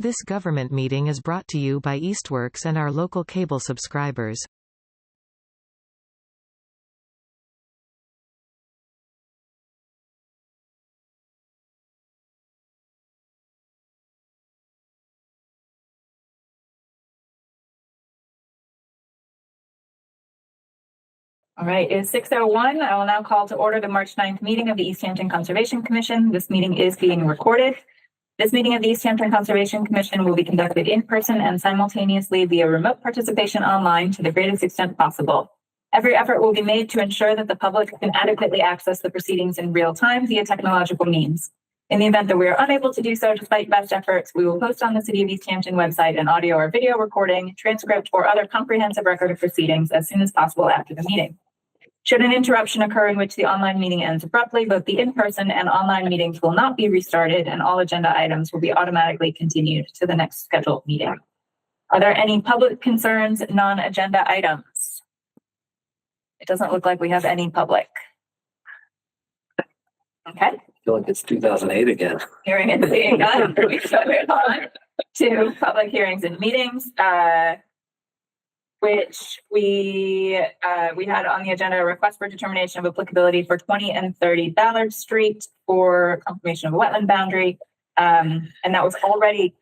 This government meeting is brought to you by Eastworks and our local cable subscribers. All right, it is 6:01. I will now call to order the March 9th meeting of the Easthampton Conservation Commission. This meeting is being recorded. This meeting of the Easthampton Conservation Commission will be conducted in person and simultaneously via remote participation online to the greatest extent possible. Every effort will be made to ensure that the public can adequately access the proceedings in real time via technological means. In the event that we are unable to do so despite best efforts, we will post on the City of Easthampton website an audio or video recording, transcript, or other comprehensive record of proceedings as soon as possible after the meeting. Should an interruption occur in which the online meeting ends abruptly, both the in-person and online meetings will not be restarted and all agenda items will be automatically continued to the next scheduled meeting. Are there any public concerns, non-agenda items? It doesn't look like we have any public. Okay. I feel like it's 2008 again. Hearing and seeing none, we shall move on to public hearings and meetings, which we had on the agenda a request for determination of applicability for 20 and 30 Ballard Street for confirmation of a wetland boundary. And that was already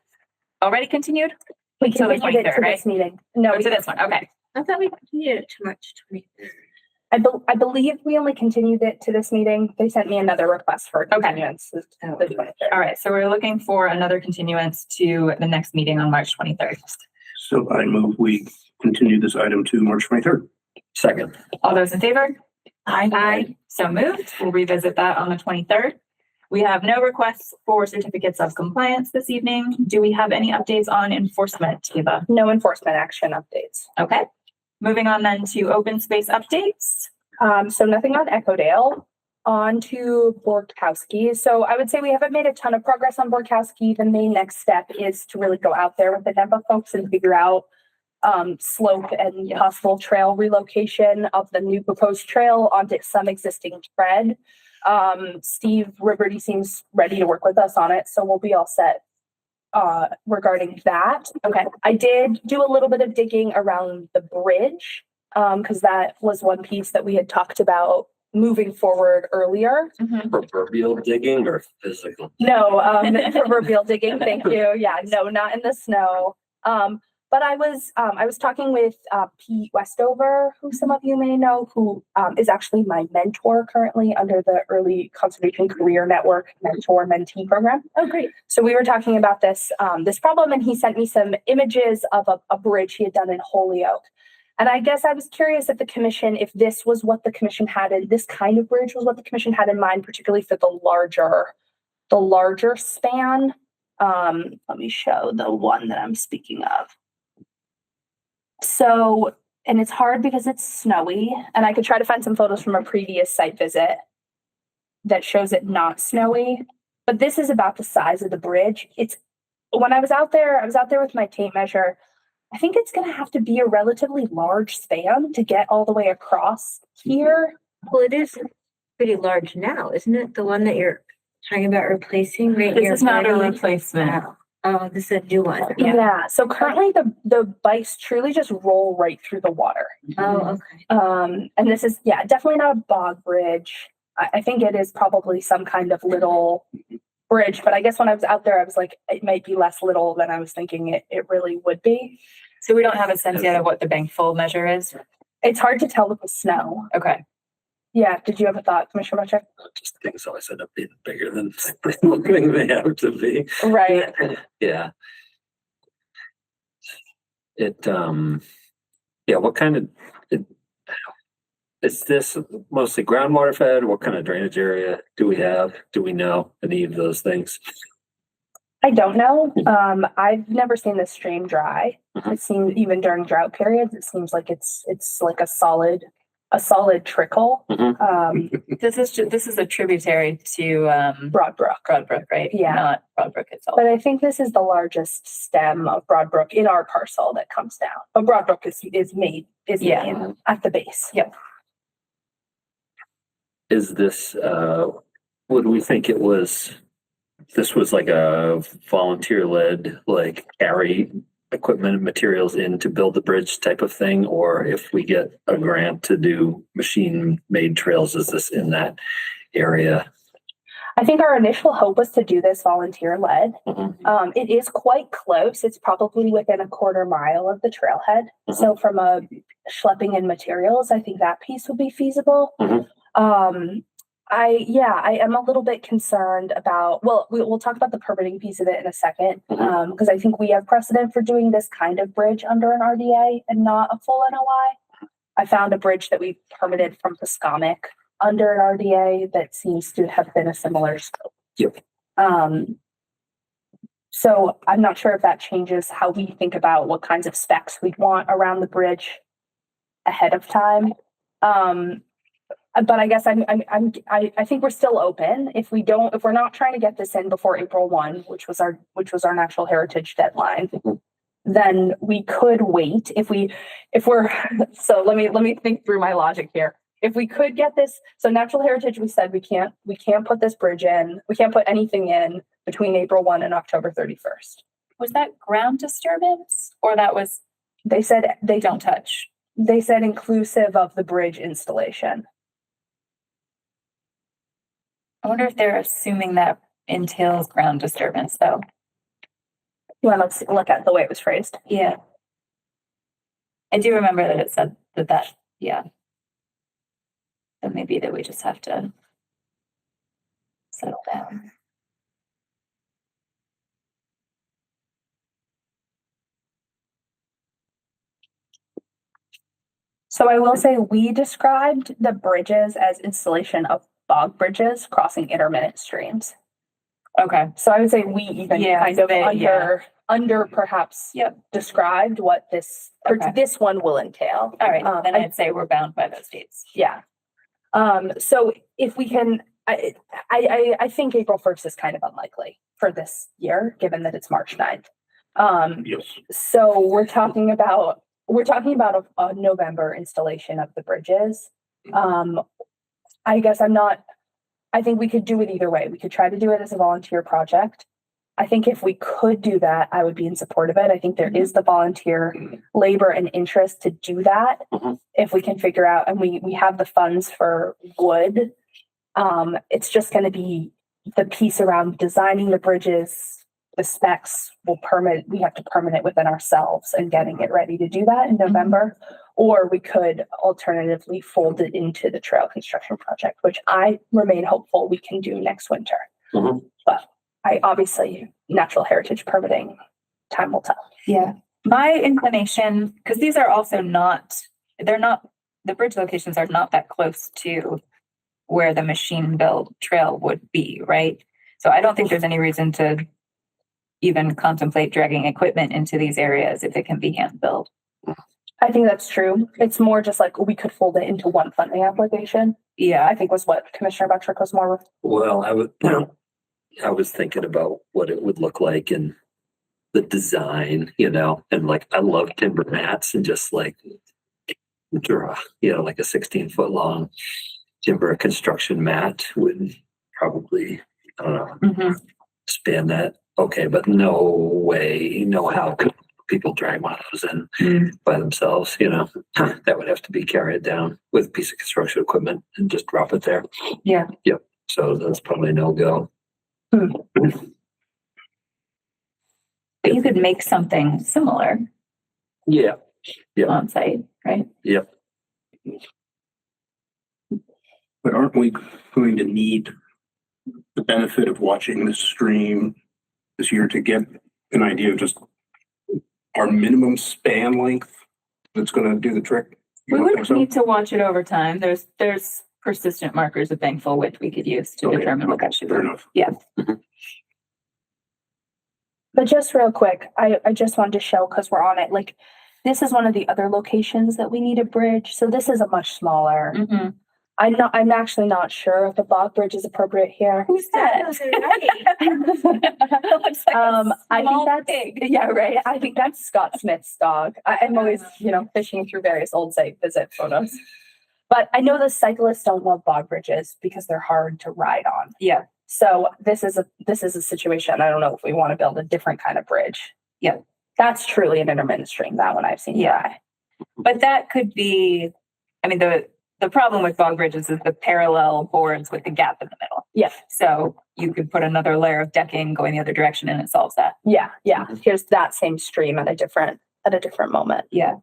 continued? We continued it to this meeting. No, to this one. Okay. I thought we continued it to March 23rd. I believe we only continued it to this meeting. They sent me another request for continuance. All right. So we're looking for another continuance to the next meeting on March 23rd. So I move we continue this item to March 23rd. Second. All those in favor? Aye. So moved. We'll revisit that on the 23rd. We have no requests for certificates of compliance this evening. Do we have any updates on enforcement, Eva? No enforcement action updates. Okay. Moving on then to open space updates. So nothing on Echodale. On to Borkowski. So I would say we haven't made a ton of progress on Borkowski. The main next step is to really go out there with the NEPA folks and figure out slope and possible trail relocation of the new proposed trail onto some existing tread. Steve Riberty seems ready to work with us on it, so we'll be all set regarding that. Okay. I did do a little bit of digging around the bridge because that was one piece that we had talked about moving forward earlier. Proverbial digging or physical? No, proverbial digging. Thank you. Yeah, no, not in the snow. But I was talking with Pete Westover, who some of you may know, who is actually my mentor currently under the Early Conservation Career Network mentor-mentee program. Oh, great. So we were talking about this problem, and he sent me some images of a bridge he had done in Holyoke. And I guess I was curious if this was what the commission had in this kind of bridge was what the commission had in mind, particularly for the larger span. Let me show the one that I'm speaking of. So, and it's hard because it's snowy, and I could try to find some photos from a previous site visit that shows it not snowy, but this is about the size of the bridge. When I was out there with my tape measure. I think it's going to have to be a relatively large span to get all the way across here. Well, it is pretty large now, isn't it? The one that you're talking about replacing right here. This is not a replacement. Oh, this is a new one. Yeah. So currently the bikes truly just roll right through the water. Oh, okay. And this is, definitely not a bog bridge. I think it is probably some kind of little bridge, but I guess when I was out there, I was like, it might be less little than I was thinking it really would be. So we don't have a sense yet of what the bank full measure is? It's hard to tell with the snow. Okay. Yeah. Did you have a thought, Commissioner Butcher? Just things always end up being bigger than they have to be. Right. Yeah. What kind of is this mostly groundwater fed? What kind of drainage area do we have? Do we know any of those things? I don't know. I've never seen this stream dry. It seems even during drought periods, it seems like it's like a solid trickle. This is a tributary to Broad Brook. Right? Yeah. Not Broad Brook itself. But I think this is the largest stem of Broad Brook in our parcel that comes down. But Broad Brook is main at the base. Yep. Is this would we think it was this was like a volunteer led, like carry equipment and materials in to build the bridge type of thing, or if we get a grant to do machine made trails, is this in that area? I think our initial hope was to do this volunteer led. Mhm. It is quite close. It's probably within a quarter mile of the trailhead. Mhm. So from a schlepping in materials, I think that piece would be feasible. Mhm. I am a little bit concerned about, well, we'll talk about the permitting piece of it in a second. Mhm. Because I think we have precedent for doing this kind of bridge under an RDA and not a full NOI. I found a bridge that we permitted from Pascomic under an RDA that seems to have been a similar scope. Yep. So I'm not sure if that changes how we think about what kinds of specs we'd want around the bridge ahead of time. But I guess I think we're still open. If we're not trying to get this in before April 1, which was our natural heritage deadline, then we could wait so let me think through my logic here. If we could get this, so natural heritage, we said we can't put this bridge in, we can't put anything in between April 1 and October 31st. Was that ground disturbance or that was, They said they don't touch? They said inclusive of the bridge installation. I wonder if they're assuming that entails ground disturbance though. You want to look at the way it was phrased? Yeah. I do remember that it said that, yeah. So maybe that we just have to settle down. So I will say we described the bridges as installation of bog bridges crossing intermittent streams. Okay. So I would say we even kind of under perhaps described what this one will entail. All right. Then I'd say we're bound by those dates. Yeah. So if we can, I think April 1st is kind of unlikely for this year, given that it's March 9th. Yes. So we're talking about a November installation of the bridges. I guess I think we could do it either way. We could try to do it as a volunteer project. I think if we could do that, I would be in support of it. I think there is the volunteer labor and interest to do that. Mhm. If we can figure out, and we have the funds for wood. It's just going to be the piece around designing the bridges, the specs we have to permit it within ourselves and getting it ready to do that in November. Or we could alternatively fold it into the trail construction project, which I remain hopeful we can do next winter. Mhm. But obviously natural heritage permitting, time will tell. Yeah. My inclination, because these are also the bridge locations are not that close to where the machine build trail would be, right? So I don't think there's any reason to even contemplate dragging equipment into these areas if it can be hand built. I think that's true. It's more just like we could fold it into one funding application. Yeah. I think was what Commissioner Buttrick was more. Well, I was thinking about what it would look like and the design, and like I love timber mats and just like draw, like a 16-foot long timber construction mat would probably, I don't know, Mhm. span that. Okay, but no way, no how could people drag one of those in by themselves, that would have to be carried down with a piece of construction equipment and just drop it there. Yeah. Yep. So that's probably no go. But you could make something similar Yeah. on site, right? Yep. But aren't we going to need the benefit of watching this stream this year to get an idea of just our minimum span length that's going to do the trick? You We don't would think so? need to watch it over time. There's persistent markers of bankful width we could use to Okay, determine what that should be. Fair enough. Yeah. But just real quick, I just wanted to show, because we're on it, like this is one of the other locations that we need a bridge. So this is a much smaller. Mhm. I'm actually not sure if the bog bridge is appropriate here. Who's that? Looks like a I think small that's pig. yeah, right. I think that's Scott Smith's dog. I'm always, fishing through various old site visit photos. But I know the cyclists don't love bog bridges because they're hard to ride on. Yeah. So this is a situation. I don't know if we want to build a different kind of bridge. Yeah. That's truly an intermittent stream, that one I've seen. Yeah. But that could be, I mean, the problem with bog bridges is the parallel boards with the gap in the middle. Yeah. So you could put another layer of decking going the other direction and it solves that. Yeah. Here's that same stream at a different moment. Yeah.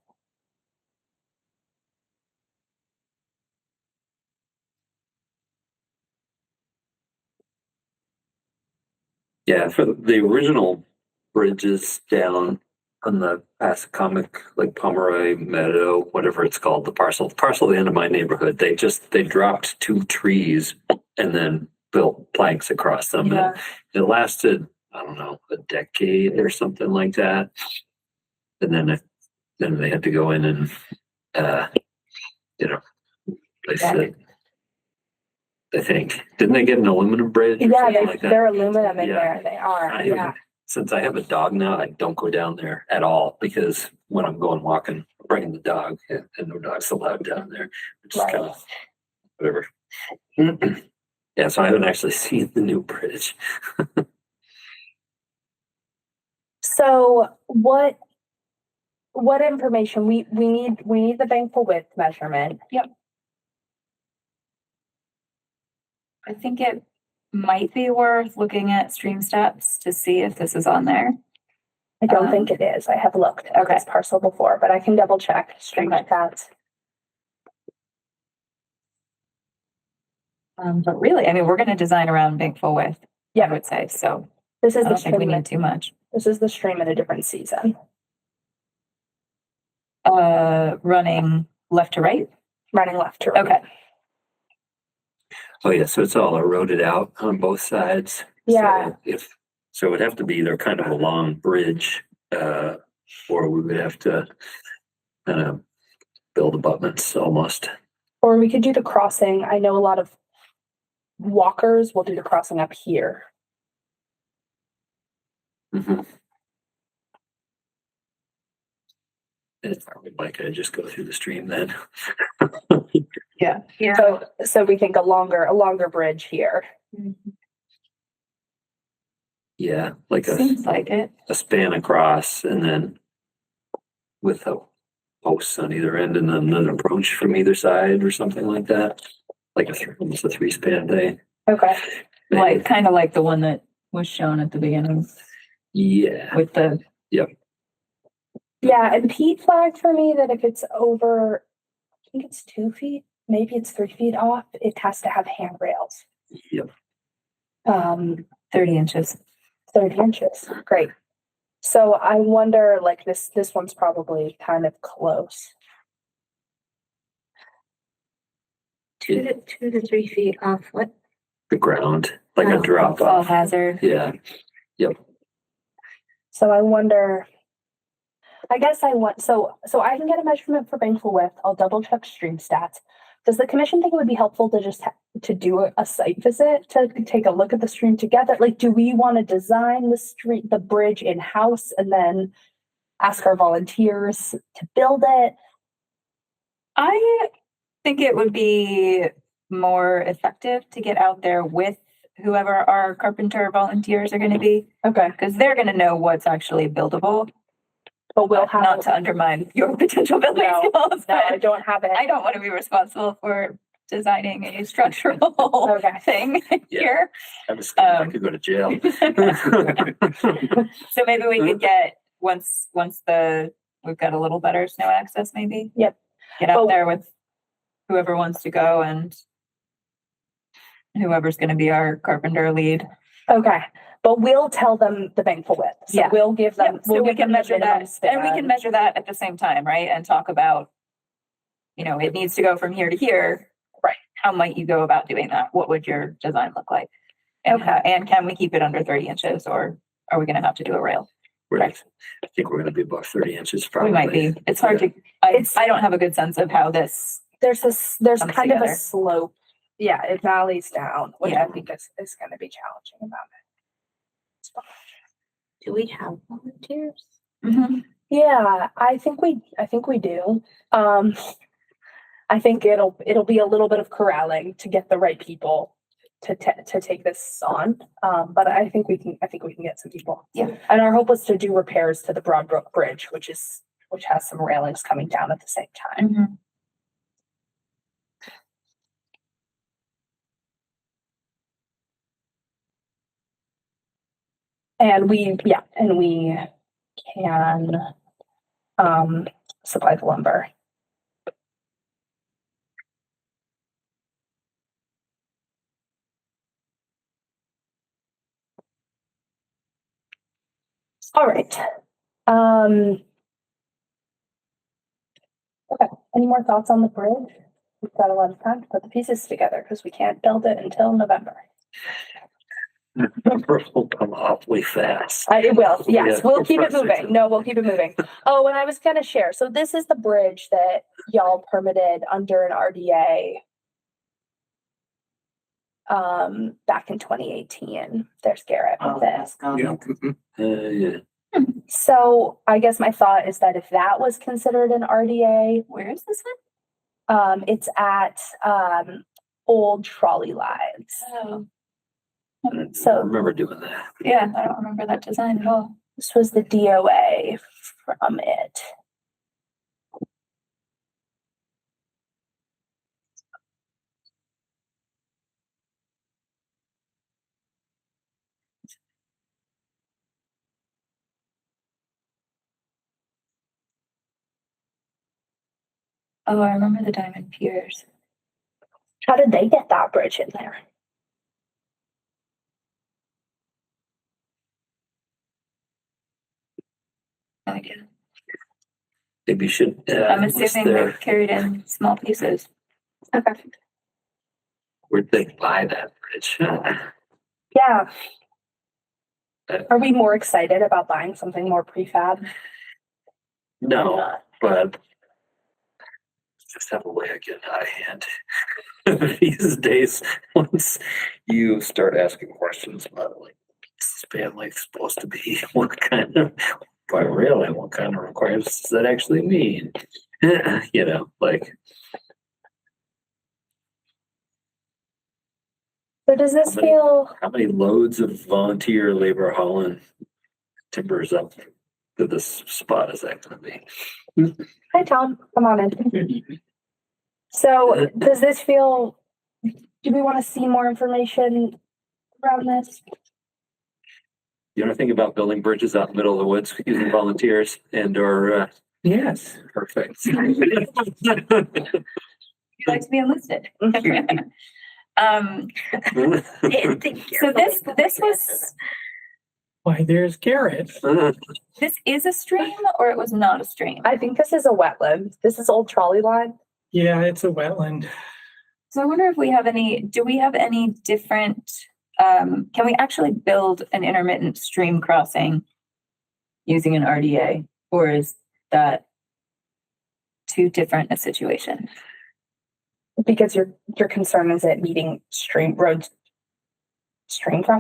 Yeah, for the original bridges down on the Passacomic, like Pomeroy Meadow, whatever it's called, the parcel at the end of my neighborhood, they dropped 2 trees and then built planks across them. Yeah. And it lasted, I don't know, a decade or something like that. And then they had to go in and replace it. I think. Didn't they get an aluminum bridge? Or Yeah, something like that? they're aluminum in Yeah. there. They are. Since I have a dog now, I don't go down there at all because when I'm going walking, I'm bringing the dog and no dog's allowed down there. It's just Right. kind of whatever. Yeah, so I haven't actually seen the new bridge. So what information we need the bankful width measurement. I think it might be worth looking at stream steps to see if this is on there. I don't think it is. I have looked at this parcel before, but I can double check stream stats. But really, I mean, we're going to design around bankful width. Yeah. I would say so. This is I the don't think we stream. need too much. This is the stream in a different season. Running left to right. Running left to right. Okay. Oh yeah, so it's all eroded out on both sides. Yeah. So it would have to be either kind of a long bridge, or we would have to kind of build abutments almost. Or we could do the crossing. I know a lot of walkers will do the crossing up here. Mm-hmm. It's probably like I just go through the stream then. Yeah. So we think a longer bridge here. Yeah, like Seems like it. a span across and then with a posts on either end and then an approach from either side or something like that. Like almost a 3-span thing. Okay. Like kind of like the one that was shown at the beginning Yeah. with the Yeah, and Pete flagged for me that if it's over, I think it's 2 feet, maybe it's 3 feet off, it has to have handrails. Yep. 30 inches. 30 inches. Great. So I wonder, like this one's probably kind of close. 2 to 3 feet off what? The ground, like a Oh, drop Fall off. hazard. Yeah. So I wonder, I guess so I can get a measurement for bankful width. I'll double check stream stats. Does the commission think it would be helpful to just to do a site visit to take a look at the stream together? Like, do we want to design the bridge in-house and then ask our volunteers to build it? I think it would be more effective to get out there with whoever our carpenter volunteers are going to be, Okay. because they're going to know what's actually buildable. But we'll have Not to undermine your potential building No, skills, No, I but don't have it. I don't want to be responsible for designing a structural Okay. thing here. I was thinking I could go to jail. So maybe we could get once we've got a little better snow access, maybe. Yep. Get out Well- there with whoever wants to go and whoever's going to be our carpenter lead. Okay. But we'll tell them the bankful width. So Yeah. we'll give them, Yep, so we'll we give can them the measure minimum that, and we span. can measure that at the same time, right? And talk about, it needs to go from here to here. Right. How might you go about doing that? What would your design look like? And, Okay. and can we keep it under 30 inches or are we going to have to do a rail? Right. I think we're gonna be above 30 inches We probably. might be. It's hard to, I don't have a good sense of how this, There's comes kind of a together. slope. Yeah, it valleys down, which I Yeah. think is going to be challenging about it. Do we have volunteers? Yeah, I think we do. I think it'll be a little bit of corralling to get the right people to take this on. But I think we can get some people. Yeah. And our hope was to do repairs to the Broadbrook Bridge, which has some railings coming down at the same time. Mm-hmm. And we can supply the lumber. All right. Okay. Any more thoughts on the bridge? We've got a lot of time to put the pieces together because we can't build it until November. November will come awfully fast. It will. Yes, Yeah, we'll keep it perfect. moving. No, we'll keep it moving. Oh, and I was gonna share. So this is the bridge that y'all permitted under an RDA back in 2018. There's Garrett with this. Yeah. Yeah. So I guess my thought is that if that was considered an RDA, Where is this one? it's at old trolley lines. Oh, I So remember doing that. yeah, I don't remember that design at all. this was the DOA from it. Oh, I remember the diamond piers. How did they get that bridge in there? No idea. Maybe you should. I'm list assuming their- they're carried in small pieces. Okay. Where'd they buy that bridge? Yeah. Are we more excited about buying something more prefab? or No, not? but just have a way of getting out of hand. These days, once you start asking questions about like this family supposed to be, what kind of requirements does that actually mean? You know, like So does this How many- feel, how many loads of volunteer labor hauling timbers up to this spot is that gonna be? hi Tom, come on in. So does this feel, do we want to see more information around this? You ever think about building bridges out in the middle of the woods using volunteers and/or, Yes. perfect. You'd like to be enlisted. So this was, Why, there's Garrett. this is a stream or it was not a stream? I think this is a wetland. This is old trolley line. Yeah, it's a wetland. So I wonder if do we have any different, can we actually build an intermittent stream crossing using an RDA? Or is that too different a situation? Because your concern is it meeting stream crossings?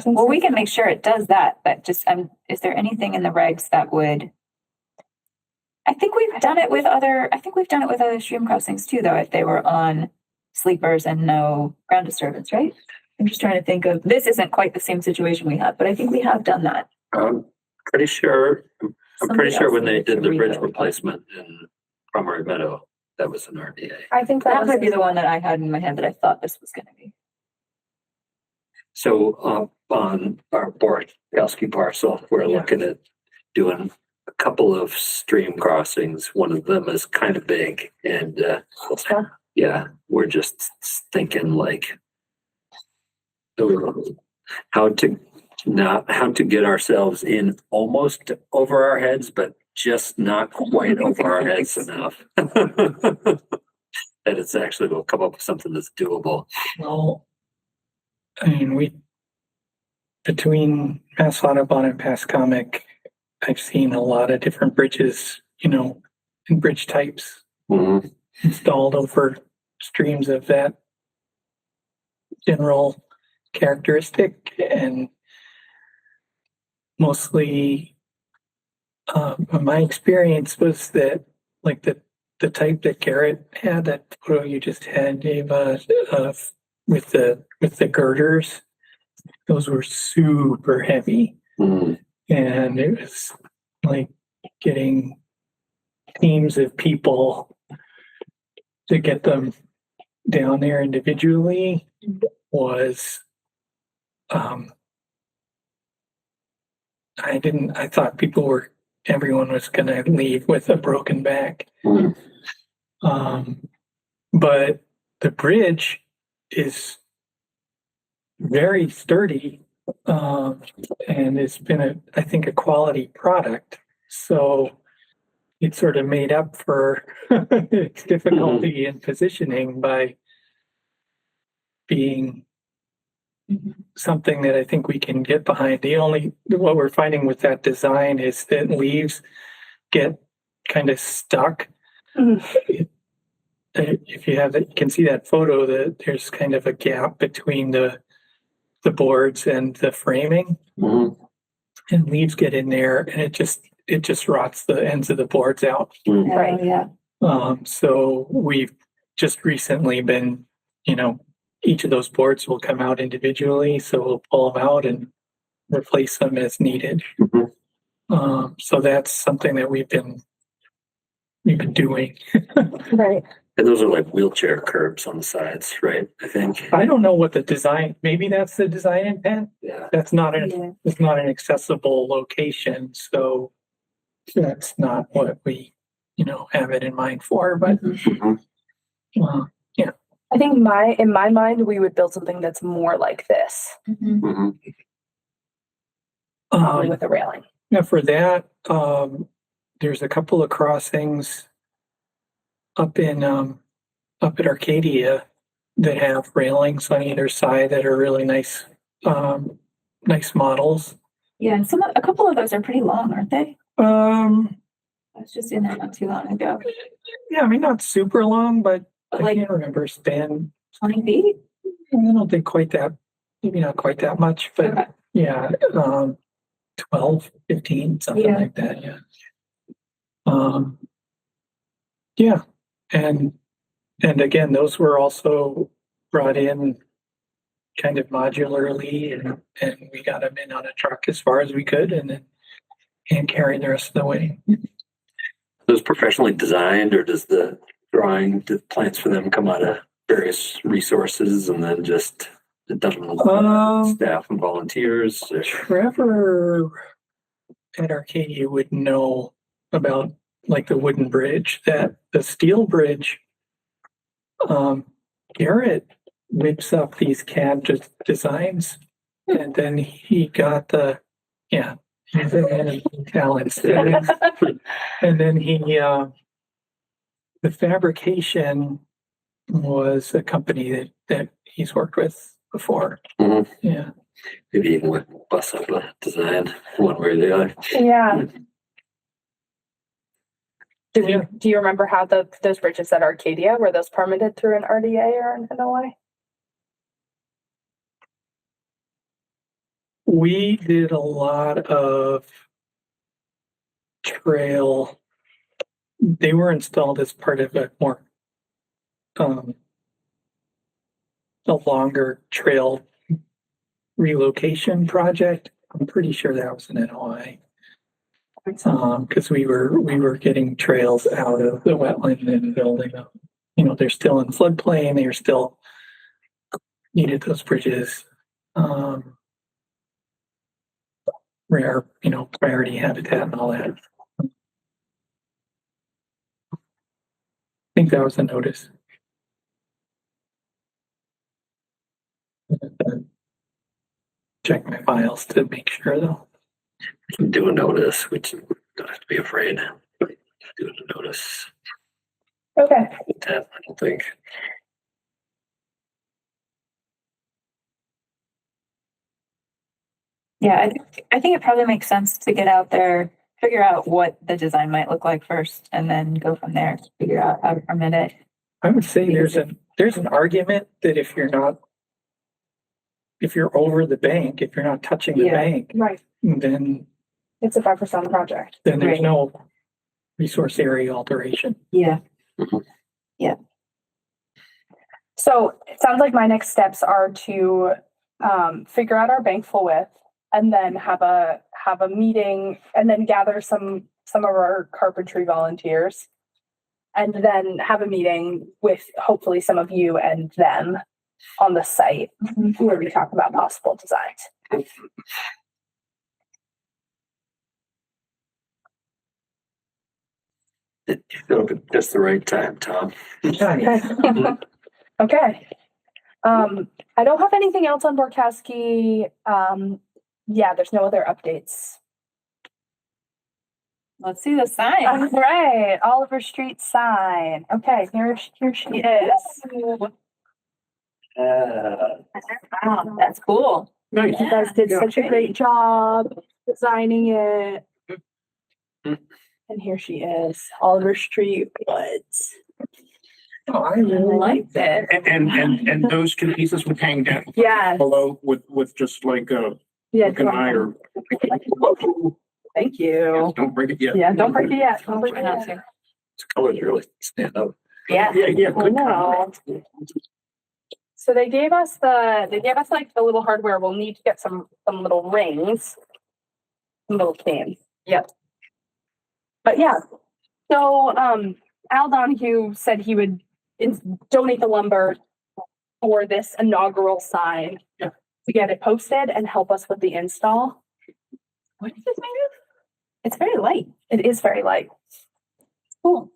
Well, we can make sure it does that, but just, is there anything in the regs that would? I think we've done it with other stream crossings too, though, if they were on sleepers and no ground disturbance, right? I'm just trying to think of, this isn't quite the same situation we have, but I think we have done that. Pretty sure, I'm pretty Somebody sure else when they needed to did the bridge rebuild. replacement in Primary Meadow, that was an RDA. I think That was might be the one that I had in my head that I thought this was gonna be. So on our Borkowski parcel, we're looking at doing a couple of stream crossings. One of them is kind of big and yeah, we're just thinking like how to get ourselves in almost over our heads, but just not quite over our heads enough. That it's actually will come up with something that's doable. Well, I mean, between Mass Audubon and Pascomic, I've seen a lot of different bridges, and bridge types Mhm. installed over streams of that general characteristic, and mostly my experience was that like the type that Garrett had, that photo you just had, gave a with the girders, those were super heavy. Mm. And it was like getting teams of people to get them down there individually was, I thought everyone was gonna leave with a broken back. Mm. But the bridge is very sturdy, and it's been I think a quality product. So it sort of made up for its difficulty in positioning by being something that I think we can get behind. What we're finding with that design is that leaves get kind of stuck. If you can see that photo, that there's kind of a gap between the boards and the framing, and leaves get in there, and it just rots the ends of the boards out. Right. Yeah. So we've just recently been, each of those boards will come out individually, so we'll pull them out and replace them as needed. So that's something that we've been doing. Right. And those are like wheelchair curbs on the sides, right? I think. I don't know what the design, maybe that's the design intent. Yeah. It's not an accessible location, so that's not what we, have it in mind for, but yeah. I think in my mind, we would build something that's more like this, probably with a railing. Yeah, for that, there's a couple of crossings up at Arcadia that have railings on either side that are really nice, nice models. Yeah, and a couple of those are pretty long, aren't they? I was just in there not too long ago. Yeah, I mean, not super long, but I Like can't remember span. 20 feet? I don't think quite that, maybe not quite that much, but Okay. yeah, 12, 15, something like that, yeah. Yeah, and again, those were also brought in kind of modularly, and we got them in on a truck as far as we could, and then hand carry the rest of the way. Those professionally designed, or does the plans for them come out of various resources and then just done with staff and volunteers? Trevor at Arcadia would know about like the wooden bridge. That the steel bridge, Garrett whips up these CAD designs, and then he got he's a man of talents. And then the fabrication was a company that he's worked with before. Yeah. Maybe even would bust up a design one way or the other. Yeah. Do you remember how those bridges at Arcadia, were those permitted through an RDA or an NOI? We did a lot of trail. They were installed as part of a more a longer trail relocation project. I'm pretty sure that was an NOI. Because we were getting trails out of the wetland and building them. They're still in floodplain. They were still needed those bridges. Rare, priority habitat and all that. I think that was a notice. Check my files to make sure though. Do a notice, which you don't have to be afraid. Do a notice. Okay. I don't think. Yeah, I think it probably makes sense to get out there, figure out what the design might look like first, and then go from there, figure out how to permit it. I would say there's an argument that if you're over the bank, if you're not touching the bank, Right. then It's a 5% project. there's Right. no resource area alteration. Yeah. Mhm. Yeah. So it sounds like my next steps are to figure out our bank full width and then have a meeting and then gather some of our carpentry volunteers. And then have a meeting with hopefully some of you and them on the site where we talk about possible designs. It showed at just the right time, Tom. Okay. I don't have anything else on Borkowski. Yeah, there's no other updates. Let's see the sign. All right, Oliver Street sign. Okay, here she is. Wow, that's cool. Nice. You guys did Yeah. such a great job designing it. And here she is, Oliver Street Woods. Oh, I like that. And those pieces would hang down Yes. below with just like Yeah. an eye or. Thank you. Don't break it yet. Yeah, don't break it yet. Don't break it yet. Its colors really stand out. Yeah. Yeah, I good. know. So they gave us like the little hardware. We'll need to get some little rings. Some little cans. Yep. But yeah. So Al Donahue said he would donate the lumber for this inaugural sign Yeah. to get it posted and help us with the install. What is this made of? It's very light. It is very light. Cool.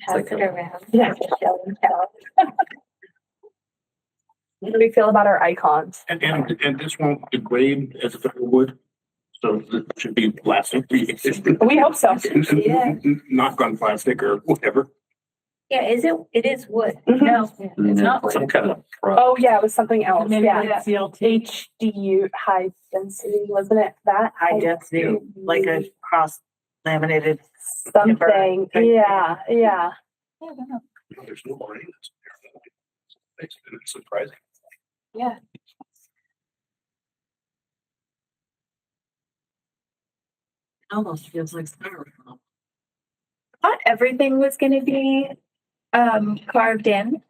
Pass like it around. Yeah. What do we feel about our icons? And this won't degrade as if it would. So it should be plastic. We hope so. Yeah. Not gun plastic or whatever. Yeah, it is wood. No, it's not. Some kind of. Oh, yeah, it was something else. Maybe Yeah. like HDU, high density, wasn't it? That? I just do like a cross laminated. Something. Yeah, yeah. There's no line. It's surprising. Yeah. Almost feels like styrofoam. Thought everything was gonna be carved in.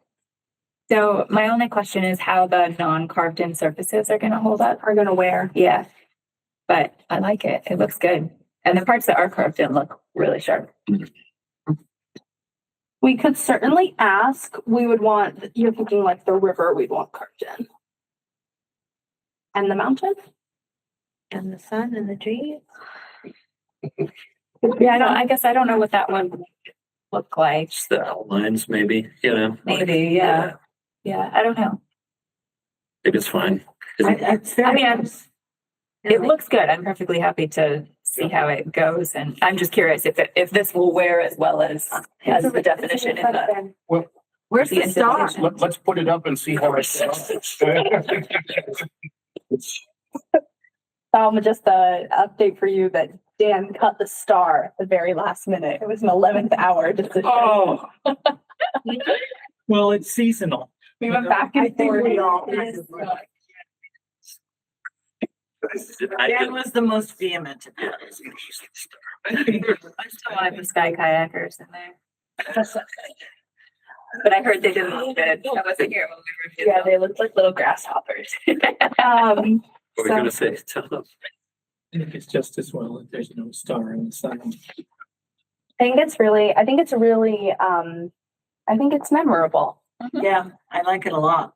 So my only question is how the non-carved in surfaces are gonna hold up. Are gonna wear. Yeah. But I like it. It looks good. And the parts that are carved in look really sharp. We could certainly ask, we would want, you're thinking like the river we'd want carved in. And the mountain? And the sun and the trees. Yeah, I guess I don't know what that one would look like. Just the outlines, maybe, like, Maybe, yeah. Yeah, I don't know. Maybe it's fine. I mean, it looks good. I'm perfectly happy to see how it goes. And I'm just curious if this will wear as well as the definition in the. Where's the the star? installation. Let's put it up and see how it sounds. Just a update for you that Dan cut the star at the very last minute. It was an 11th hour decision. Oh. Well, it's seasonal. We went back and forth. Dan was the most vehement. I still wanted the sky kayakers in there. But I heard they didn't look good. I wasn't here when we reviewed Yeah, them. they looked like little grasshoppers. What we're gonna say, Tom. I think it's just as well that there's no star in the sun. I think it's really memorable. Yeah, I like it a lot.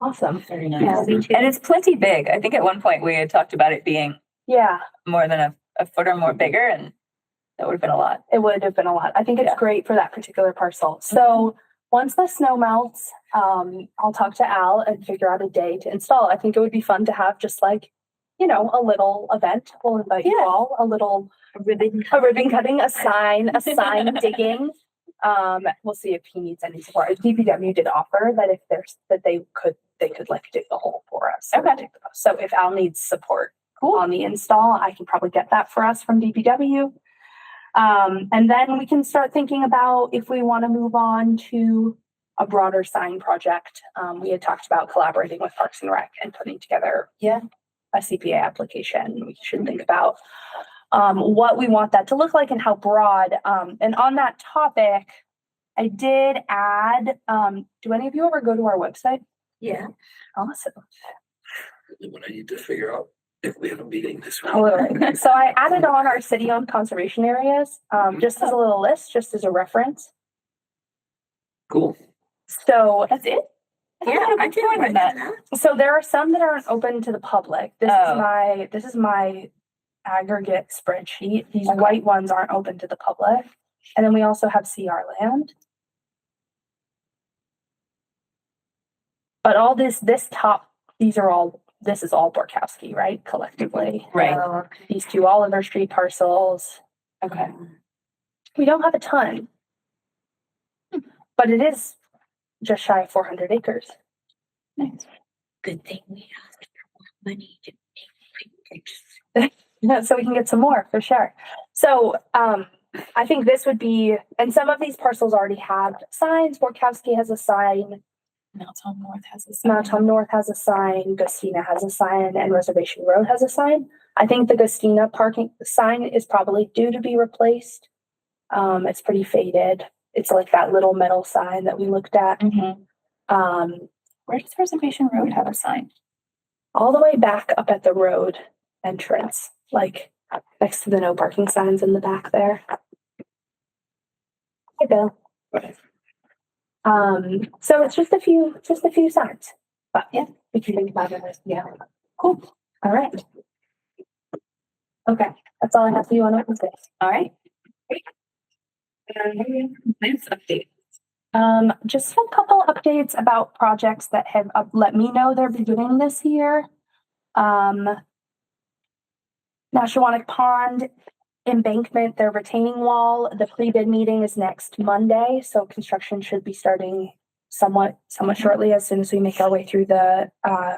Awesome. Very Yeah. nice. And it's plenty big. I think at one point we had talked about it being Yeah, more than a foot or more bigger, and that would have been a lot. it would have been a lot. I think it's Yeah. great for that particular parcel. So once the snow melts, I'll talk to Al and figure out a day to install. I think it would be fun to have just like, a little event. We'll invite you Yeah. all, a ribbon cutting, a sign digging. We'll see if he needs any support. DPW did offer that if they could like dig the hole for us. Okay. So if Al needs support on the install, I can probably get that for us from DPW. And then we can start thinking about if we want to move on to a broader sign project. We had talked about collaborating with Parks and Rec and putting together a CPA application. We should think about what we want that to look like and how broad. And on that topic, I did add, do any of you ever go to our website? Yeah. Awesome. What I need to figure out if we have a meeting this week. Totally. So I added on our city-owned conservation areas, just as a little list, just as a reference. Cool. So That's it? Yeah, I did with that. So there are some that aren't open to the public. This is my aggregate spreadsheet. These white ones aren't open to the public. And then we also have CR land. But all this top, this is all Borkowski, right? Collectively. Right. These two Oliver Street parcels. Okay. We don't have a ton. But it is just shy of 400 acres. Nice. Good thing we asked for more money to make pictures. Yeah, so we can get some more for sure. So I think this would be, and some of these parcels already have signs. Borkowski has a sign. Mount Tom North has a sign. Mount Tom North has a sign. Gostina has a sign, and Reservation Road has a sign. I think the Gostina parking sign is probably due to be replaced. It's pretty faded. It's like that little metal sign that we looked at. Where does Reservation Road have a sign? All the way back up at the road entrance, like next to the no parking signs in the back there. Hi, Bill. So it's just a few signs, but yeah, we can think about it as, yeah. Cool. All right. Okay, that's all I have for you on open space. All right. Great. Plans update. Just a couple updates about projects that have let me know they're beginning this year. Nashawanek Pond embankment, their retaining wall, the pre-bid meeting is next Monday, so construction should be starting somewhat shortly as soon as we make our way through the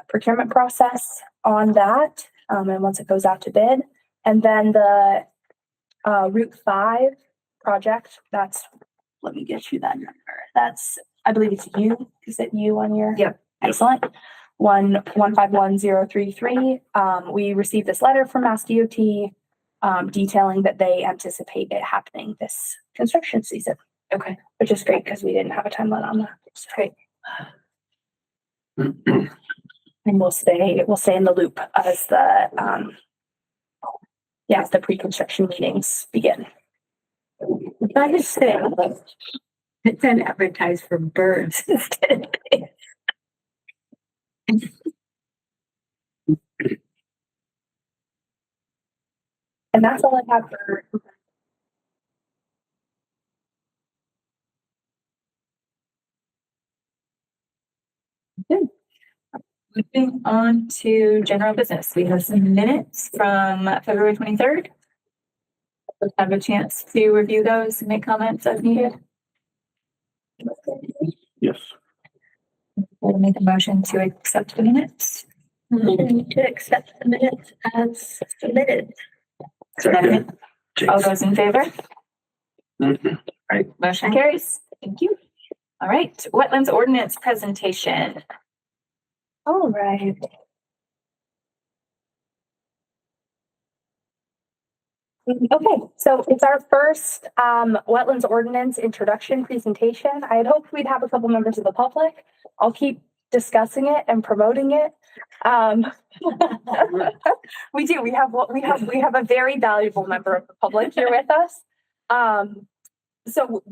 procurement process on that, and once it goes out to bid. And then the Route 5 project, let me get you that number. I believe it's you. Is it you on your? Yep. Excellent. 151033. We received this letter from Mass DOT detailing that they anticipate it happening this construction season. Okay. Which is great because we didn't have a timeline on that. So great. And we'll stay in the loop as the pre-construction meetings begin. I just say, it's then advertised for birds. And that's all I have for. Good. Moving on to general business. We have some minutes from February 23rd. Let's have a chance to review those and make comments as needed. Yes. We'll make a motion to accept the minutes. Motion to accept the minutes as submitted. Second. All those in favor? Right. Motion carries. Thank you. All right, wetlands ordinance presentation. All right. Okay, so it's our first wetlands ordinance introduction presentation. I had hoped we'd have a couple members of the public. I'll keep discussing it and promoting it. We do. We have a very valuable member of the public here with us. So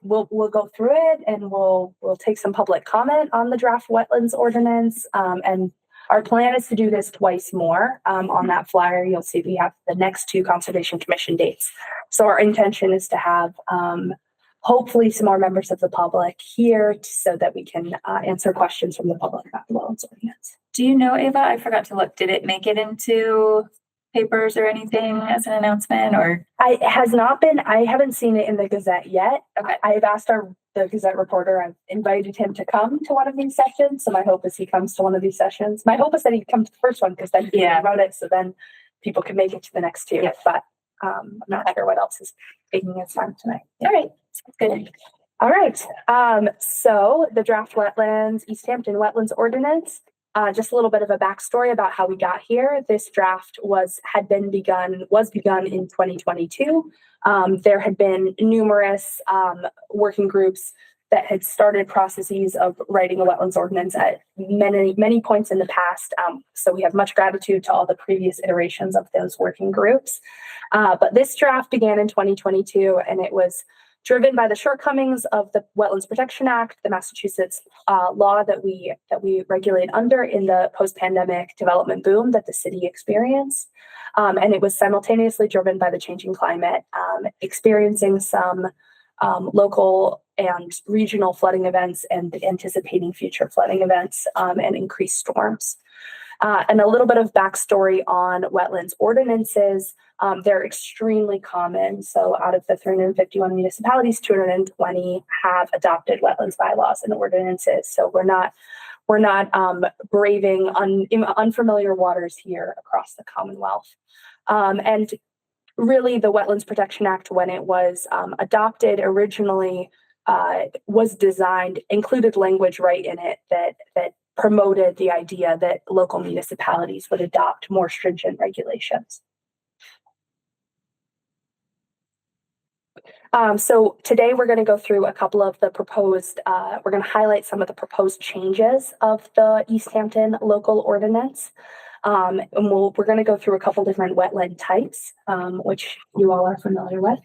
we'll go through it and we'll take some public comment on the draft wetlands ordinance. And our plan is to do this twice more. On that flyer, you'll see we have the next two Conservation Commission dates. So our intention is to have hopefully some more members of the public here so that we can answer questions from the public about the wetlands ordinance. Do you know, Ava? I forgot to look. Did it make it into papers or anything as an announcement, or? I haven't seen it in the Gazette yet. Okay. I've asked the Gazette reporter, I've invited him to come to one of these sessions. So my hope is he comes to one of these sessions. My hope is that he comes to the first one because then he wrote it. So then people can make it to the next two. Yeah. But I'm not sure what else is taking his time tonight. All right. Sounds good. All right. So the draft Easthampton wetlands ordinance. just a little bit of a backstory about how we got here. This draft was begun in 2022. There had been numerous working groups that had started processes of writing a wetlands ordinance at many points in the past. So we have much gratitude to all the previous iterations of those working groups. But this draft began in 2022, and it was driven by the shortcomings of the Wetlands Protection Act, the Massachusetts law that we regulate under in the post-pandemic development boom that the city experienced. And it was simultaneously driven by the changing climate, experiencing some local and regional flooding events and anticipating future flooding events and increased storms. And a little bit of backstory on wetlands ordinances. They're extremely common. So out of the 351 municipalities, 220 have adopted wetlands bylaws and ordinances. So we're not braving unfamiliar waters here across the Commonwealth. And really, the Wetlands Protection Act, when it was adopted originally, was designed, included language right in it that promoted the idea that local municipalities would adopt more stringent regulations. So today we're going to go through a couple of the proposed, we're going to highlight some of the proposed changes of the Easthampton local ordinance. And we're going to go through a couple different wetland types, which you all are familiar with.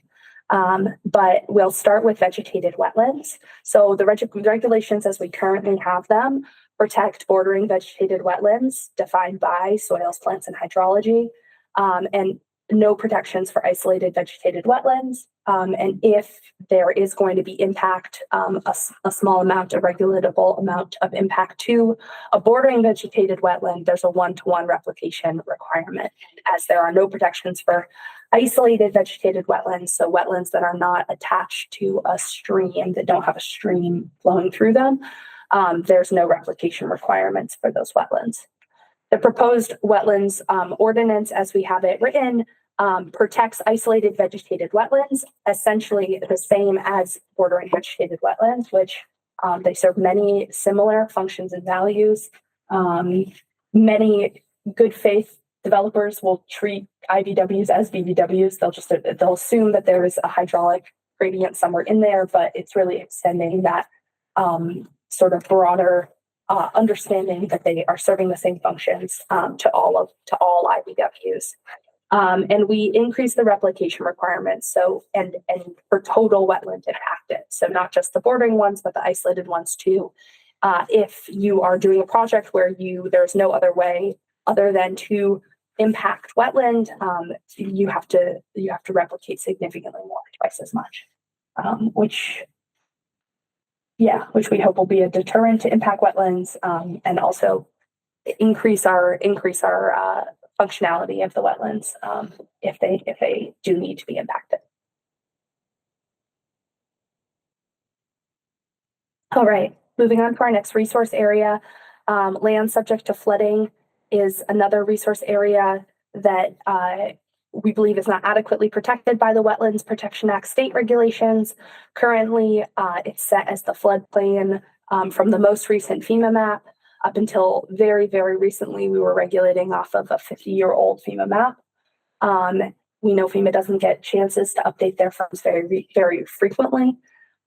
But we'll start with vegetated wetlands. So the regulations as we currently have them protect bordering vegetated wetlands defined by soils, plants, and hydrology, and no protections for isolated vegetated wetlands. And if there is going to be impact, a small amount, a regulatable amount of impact to a bordering vegetated wetland, there's a 1-to-1 replication requirement, as there are no protections for isolated vegetated wetlands, so wetlands that are not attached to a stream, that don't have a stream flowing through them. There's no replication requirements for those wetlands. The proposed wetlands ordinance, as we have it written, protects isolated vegetated wetlands, essentially the same as bordering vegetated wetlands, which they serve many similar functions and values. Many good faith developers will treat IVWs as BVWs. They'll assume that there is a hydraulic gradient somewhere in there, but it's really extending that sort of broader understanding that they are serving the same functions to all IVWs. And we increase the replication requirements. So, and for total wetland impacted. So not just the bordering ones, but the isolated ones too. If you are doing a project where there's no other way other than to impact wetland, you have to replicate significantly more, twice as much, which we hope will be a deterrent to impact wetlands, and also increase our functionality of the wetlands if they do need to be impacted. All right, moving on to our next resource area. Land subject to flooding is another resource area that we believe is not adequately protected by the Wetlands Protection Act state regulations. Currently, it's set as the floodplain from the most recent FEMA map. Up until very, very recently, we were regulating off of a 50-year-old FEMA map. We know FEMA doesn't get chances to update their forms very, very frequently.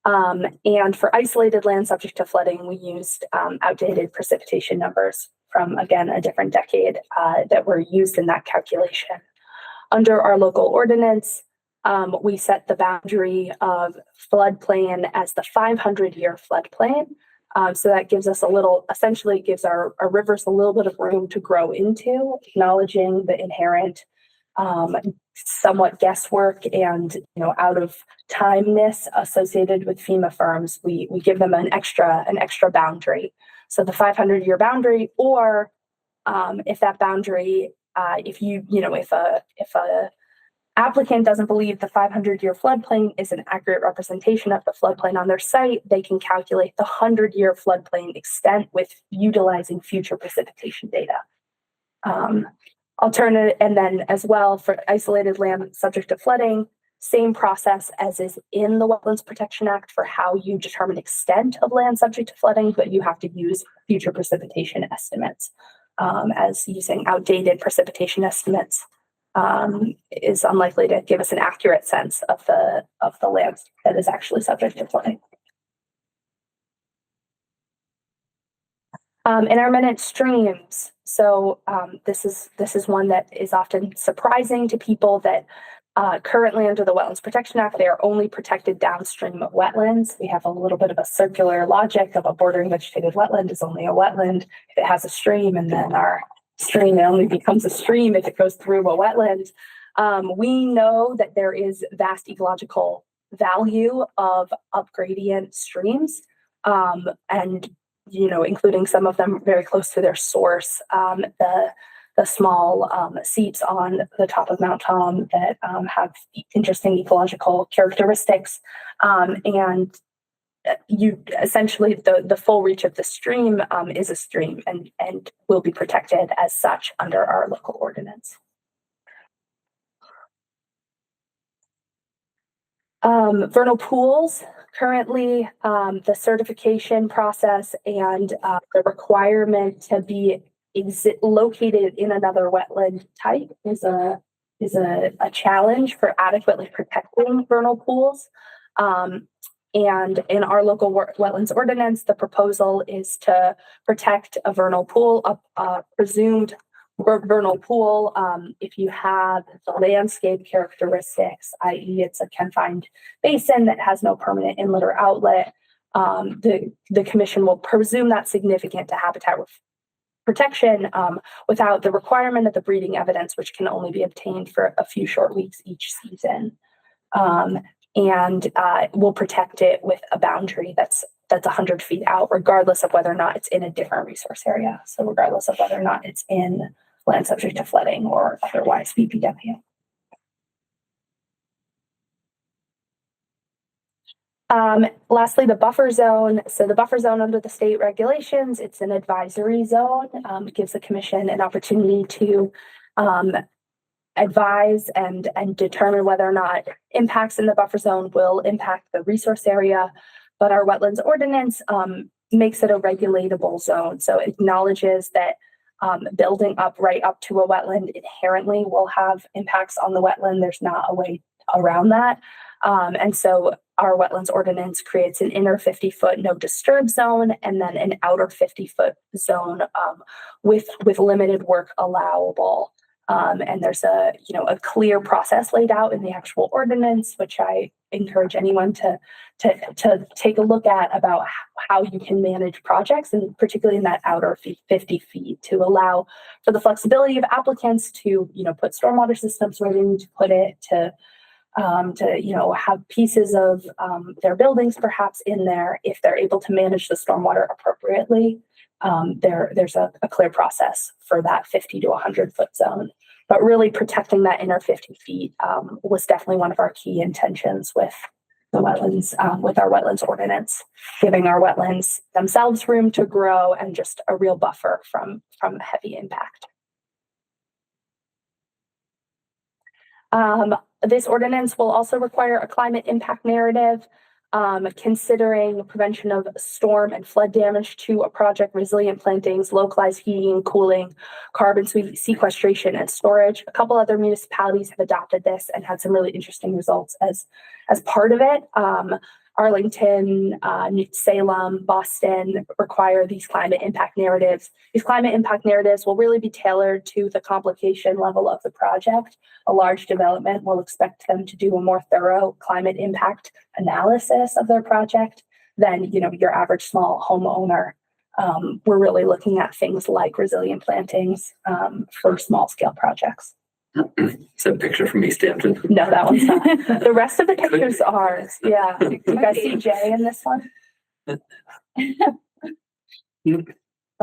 And for isolated land subject to flooding, we used outdated precipitation numbers from, again, a different decade that were used in that calculation. Under our local ordinance, we set the boundary of floodplain as the 500-year floodplain. So that gives us essentially gives our rivers a little bit of room to grow into, acknowledging the inherent somewhat guesswork and out of timeness associated with FEMA firms. We give them an extra boundary. So the 500-year boundary, or if that boundary, if a applicant doesn't believe the 500-year floodplain is an accurate representation of the floodplain on their site, they can calculate the 100-year floodplain extent with utilizing future precipitation data. Alternative, and then as well for isolated land subject to flooding, same process as is in the Wetlands Protection Act for how you determine extent of land subject to flooding, but you have to use future precipitation estimates, as using outdated precipitation estimates is unlikely to give us an accurate sense of the land that is actually subject to flooding. Intermittent streams. So this is one that is often surprising to people, that currently under the Wetlands Protection Act, they are only protected downstream of wetlands. We have a little bit of a circular logic of a bordering vegetated wetland is only a wetland if it has a stream, and then our stream only becomes a stream if it goes through a wetland. We know that there is vast ecological value of upgradient streams, and including some of them very close to their source. The small seeps on the top of Mount Tom that have interesting ecological characteristics, and you essentially the full reach of the stream is a stream and will be protected as such under our local ordinance. Vernal pools. Currently, the certification process and the requirement to be located in another wetland type is a challenge for adequately protecting vernal pools. And in our local wetlands ordinance, the proposal is to protect a vernal pool, a presumed vernal pool, if you have the landscape characteristics, i.e. it's a confined basin that has no permanent inlet or outlet. The commission will presume that's significant to habitat protection without the requirement of the breeding evidence, which can only be obtained for a few short weeks each season. And we'll protect it with a boundary that's 100 feet out, regardless of whether or not it's in a different resource area. So regardless of whether or not it's in land subject to flooding or otherwise BPW. Lastly, the buffer zone. So the buffer zone under the state regulations, it's an advisory zone. It gives the commission an opportunity to advise and determine whether or not impacts in the buffer zone will impact the resource area. But our wetlands ordinance makes it a regulatable zone. So it acknowledges that building up right up to a wetland inherently will have impacts on the wetland. There's not a way around that. And so our wetlands ordinance creates an inner 50-foot no disturb zone and then an outer 50-foot zone with limited work allowable. And there's a clear process laid out in the actual ordinance, which I encourage anyone to take a look at about how you can manage projects, and particularly in that outer 50 feet, to allow for the flexibility of applicants to put stormwater systems where they need to put it, to have pieces of their buildings perhaps in there if they're able to manage the stormwater appropriately. There's a clear process for that 50 to 100-foot zone. But really protecting that inner 50 feet was definitely one of our key intentions with the wetlands, with our wetlands ordinance, giving our wetlands themselves room to grow and just a real buffer from heavy impact. This ordinance will also require a climate impact narrative, considering prevention of storm and flood damage to a project, resilient plantings, localized heating and cooling, carbon sequestration and storage. A couple other municipalities have adopted this and had some really interesting results as part of it. Arlington, Salem, Boston require these climate impact narratives. These climate impact narratives will really be tailored to the complication level of the project. A large development will expect them to do a more thorough climate impact analysis of their project than your average small homeowner. We're really looking at things like resilient plantings for small scale projects. Is that a picture from Easthampton? No, that one's not. The rest of the pictures are, yeah. You guys see Jay in this one? But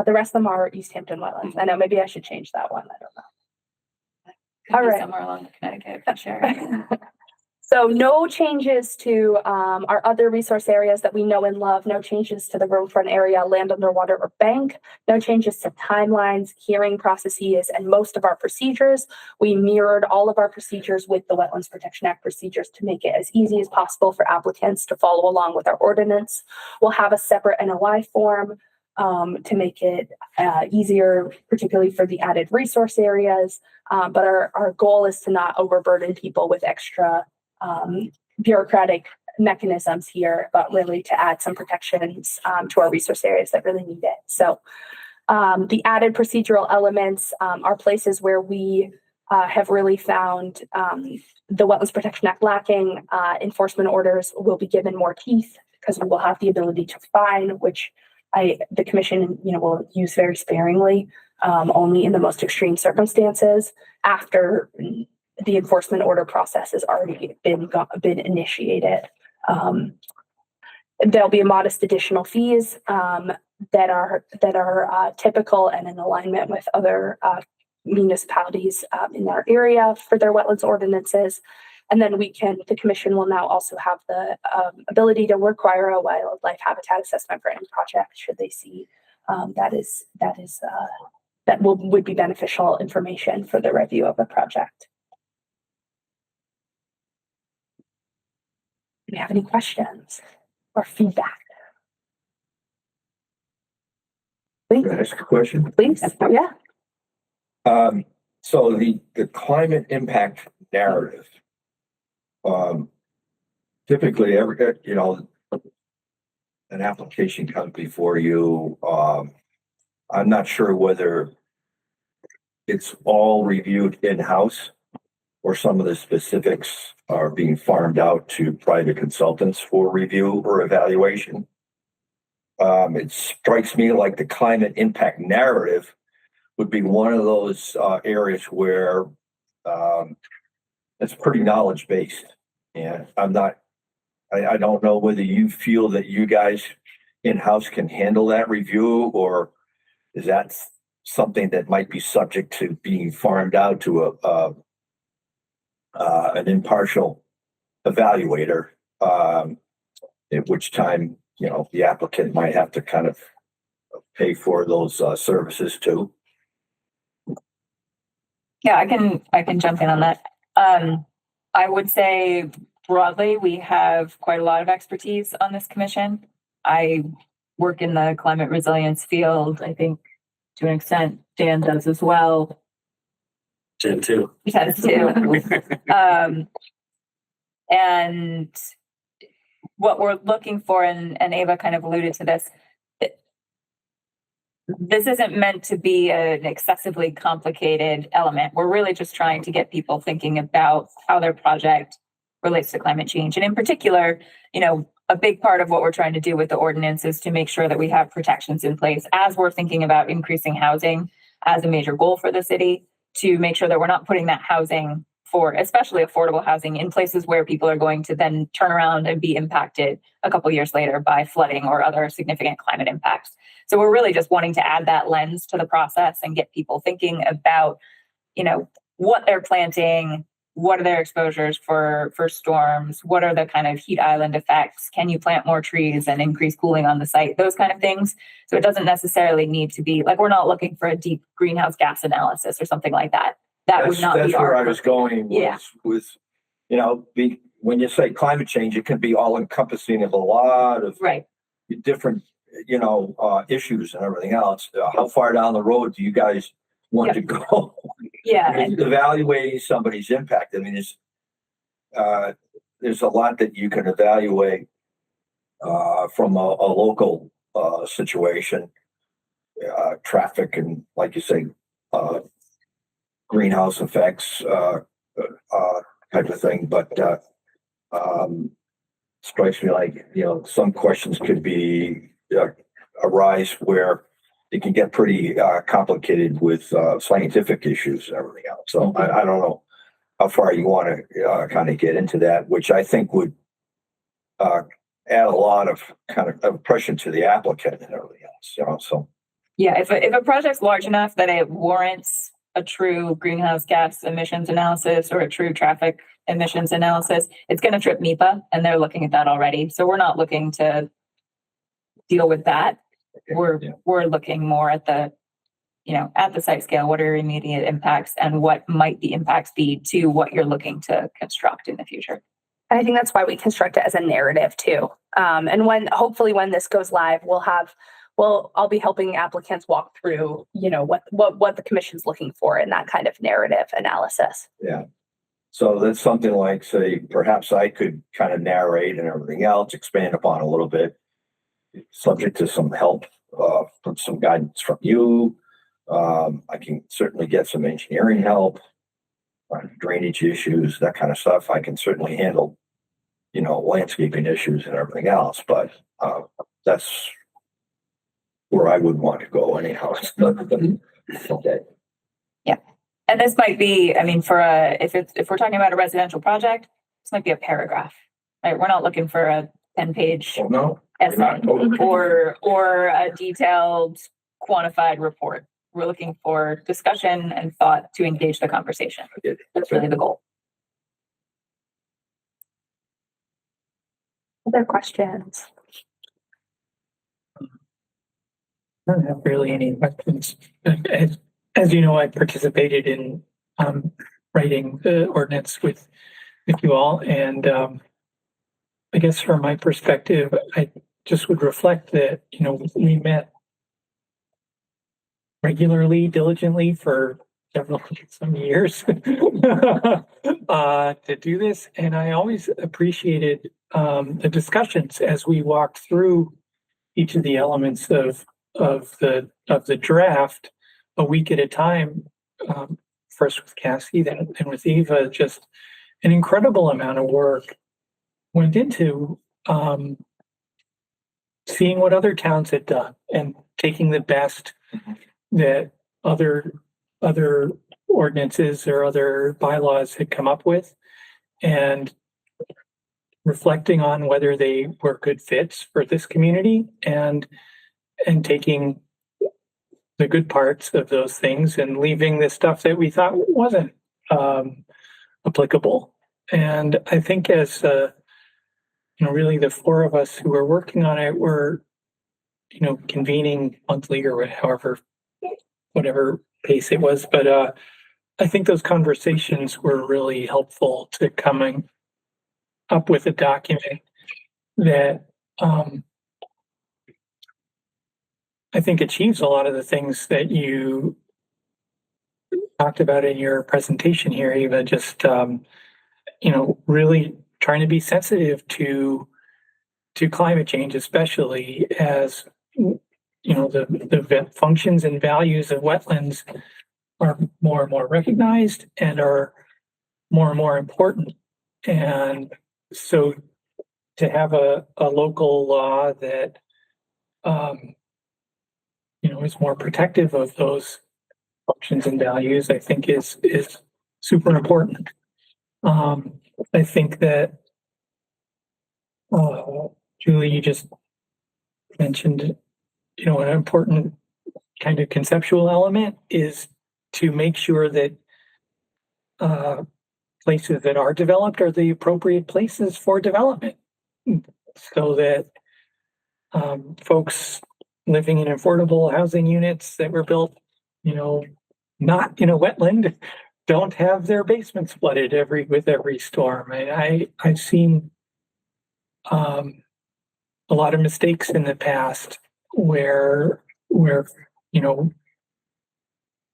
the rest of them are Easthampton wetlands. I know, maybe I should change that one. I don't know. Could All be right. somewhere along the Connecticut for sure. So no changes to our other resource areas that we know and love, no changes to the roadfront area, land underwater or bank, no changes to timelines, hearing processes, and most of our procedures. We mirrored all of our procedures with the Wetlands Protection Act procedures to make it as easy as possible for applicants to follow along with our ordinance. We'll have a separate NOI form to make it easier, particularly for the added resource areas. But our goal is to not overburden people with extra bureaucratic mechanisms here, but really to add some protections to our resource areas that really need it. So the added procedural elements are places where we have really found the Wetlands Protection Act lacking. Enforcement orders will be given more teeth because we will have the ability to fine, which the commission, will use very sparingly, only in the most extreme circumstances after the enforcement order process has already been initiated. There'll be modest additional fees that are typical and in alignment with other municipalities in our area for their wetlands ordinances. And then the commission will now also have the ability to require a wildlife habitat assessment for any project should they see that would be beneficial information for the review of a project. Do you have any questions or feedback? Please. Can I ask a question? Please. Yeah. So the climate impact narrative, typically an application comes before you. I'm not sure whether it's all reviewed in-house or some of the specifics are being farmed out to private consultants for review or evaluation. It strikes me like the climate impact narrative would be one of those areas where it's pretty knowledge based, and I don't know whether you feel that you guys in-house can handle that review, or is that something that might be subject to being farmed out to an impartial evaluator, at which time the applicant might have to kind of pay for those services too. Yeah, I can jump in on that. I would say broadly, we have quite a lot of expertise on this commission. I work in the climate resilience field. I think to an extent, Dan does as well. Jen too. Yes, too. And what we're looking for, and Ava kind of alluded to this, this isn't meant to be an excessively complicated element. We're really just trying to get people thinking about how their project relates to climate change. And in particular, a big part of what we're trying to do with the ordinance is to make sure that we have protections in place as we're thinking about increasing housing as a major goal for the city, to make sure that we're not putting that housing, for especially affordable housing, in places where people are going to then turn around and be impacted a couple of years later by flooding or other significant climate impacts. So we're really just wanting to add that lens to the process and get people thinking about, what they're planting, what are their exposures for storms, what are the kind of heat island effects, can you plant more trees and increase cooling on the site, those kind of things. So it doesn't necessarily need to be like, we're not looking for a deep greenhouse gas analysis or something like that. Would not be where I was going with when you say climate change, it can be all encompassing of a lot of different issues and everything else. How far down the road do you guys want to go? Evaluating somebody's impact. I mean, there's a lot that you can evaluate from a local situation, traffic, and like you say, greenhouse effects type of thing. But strikes me like some questions could be arise where it can get pretty complicated with scientific issues and everything else. So I don't know how far you want to kind of get into that, which I think would add a lot of kind of pressure to the applicant and everything else. So yeah, if a project's large enough that it warrants a true greenhouse gas emissions analysis or a true traffic emissions analysis, it's going to trip NEPA, and they're looking at that already. So we're not looking to deal with that. We're looking more at the site scale. What are your immediate impacts, and what might the impacts be to what you're looking to construct in the future? And I think that's why we construct it as a narrative too. And hopefully when this goes live, we'll have I'll be helping applicants walk through, you know, what the commission's looking for in that kind of narrative analysis. Yeah. So that's something like, say, perhaps I could kind of narrate and everything else, expand upon a little bit, subject to some help, from some guidance from you. I can certainly get some engineering help on drainage issues, that kind of stuff. I can certainly handle, you know, landscaping issues and everything else, but, that's where I would want to go anyhow. Okay. And this might be, I mean, if we're talking about a residential project, this might be a paragraph, right? We're not looking for a 10-page Well, no, essay not totally. or a detailed quantified report. We're looking for discussion and thought to engage the conversation. That's really the goal. Other questions? I don't have really any questions. As you know, I participated in writing the ordinance with you all, and I guess from my perspective, I just would reflect that, you know, we met regularly, diligently for some years to do this, and I always appreciated the discussions as we walked through each of the elements of the draft a week at a time. First with Cassie, then with Eva. Just an incredible amount of work went into seeing what other towns had done and taking the best that other ordinances or other bylaws had come up with, and reflecting on whether they were good fits for this community, and taking the good parts of those things and leaving the stuff that we thought wasn't applicable. And I think as you know, really the four of us who were working on it were, you know, convening monthly or whatever pace it was. But I think those conversations were really helpful to coming up with a document that I think achieves a lot of the things that you talked about in your presentation here, Eva. Just you know, really trying to be sensitive to climate change, especially as, you know, the functions and values of wetlands are more and more recognized and are more and more important. And so to have a local law that you know, is more protective of those functions and values, I think is super important. I think that Julie, you just mentioned, you know, an important kind of conceptual element is to make sure that places that are developed are the appropriate places for development, so that folks living in affordable housing units that were built, you know, not in a wetland, don't have their basements flooded with every storm. I've seen a lot of mistakes in the past where you know,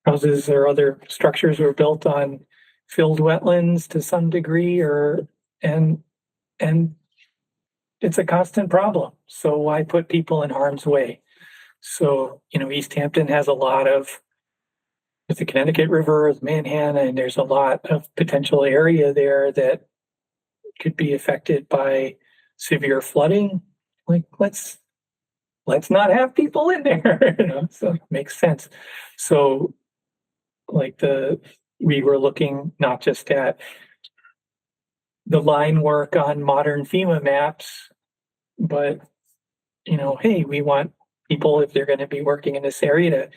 houses or other structures were built on filled wetlands to some degree, and it's a constant problem. So why put people in harm's way? So, you know, Easthampton has a lot of, with the Connecticut River, the Manhattan, and there's a lot of potential area there that could be affected by severe flooding. Like, let's not have people in there, you know, so it makes sense. So like we were looking not just at the line work on modern FEMA maps, but, you know, hey, we want people, if they're going to be working in this area, to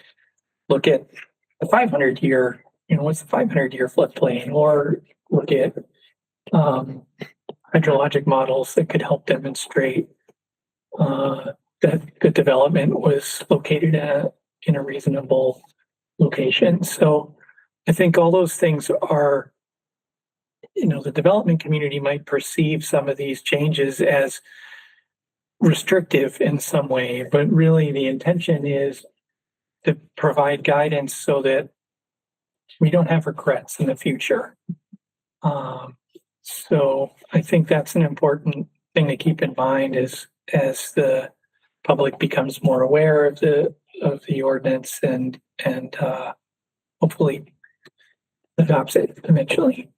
look at the 500-year, you know, what's the 500-year floodplain, or look at hydrologic models that could help demonstrate that the development was located in a reasonable location. So I think all those things are, you know, the development community might perceive some of these changes as restrictive in some way, but really the intention is to provide guidance so that we don't have regrets in the future. So I think that's an important thing to keep in mind as the public becomes more aware of the ordinance and hopefully adopts it eventually.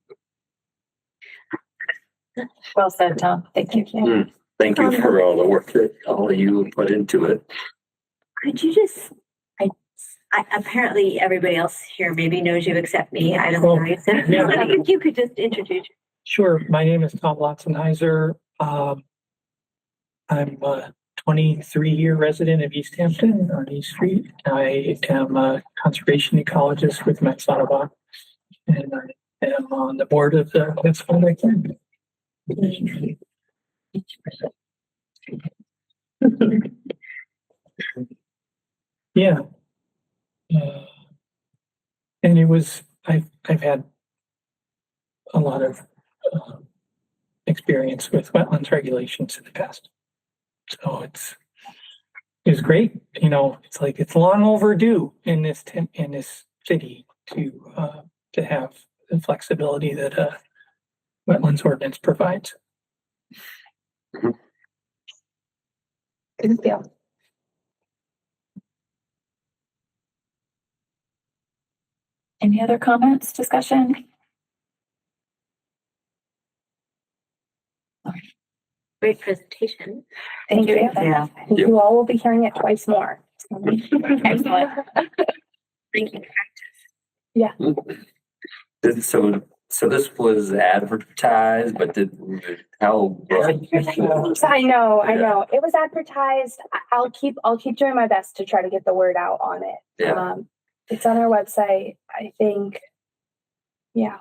Well said, Tom. Thank you. Thank you for all the work that all of you put into it. Could you just, I apparently everybody else here maybe knows you except me. I don't know you. So if you could just introduce. Sure. My name is Tom Lotzenheiser. I'm a 23-year resident of Easthampton on East Street. I am a conservation ecologist with Metz-Audubon, and I am on the board of the Metz-Audubon Center. Yeah. And it was, I've had a lot of experience with wetlands regulations in the past. So it was great. You know, it's like, it's long overdue in this city to have the flexibility that a wetlands ordinance provides. Good deal. Any other comments, discussion? Great presentation. Thank you. Yeah. You all will be hearing it twice more. Excellent. Thank you. So this was advertised, but how? I know. It was advertised. I'll keep doing my best to try to get the word out on it. Yeah. It's on our website. I think, yeah,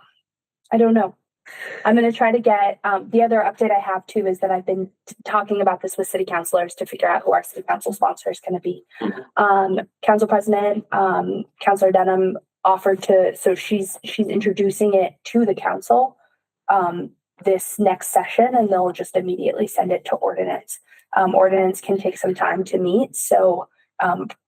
I don't know. I'm going to try to get, the other update I have too is that I've been talking about this with city councilors to figure out who our city council sponsor is going to be. Council President, Councilor Denham offered to, so she's introducing it to the council this next session, and they'll just immediately send it to ordinance. Ordinance can take some time to meet, so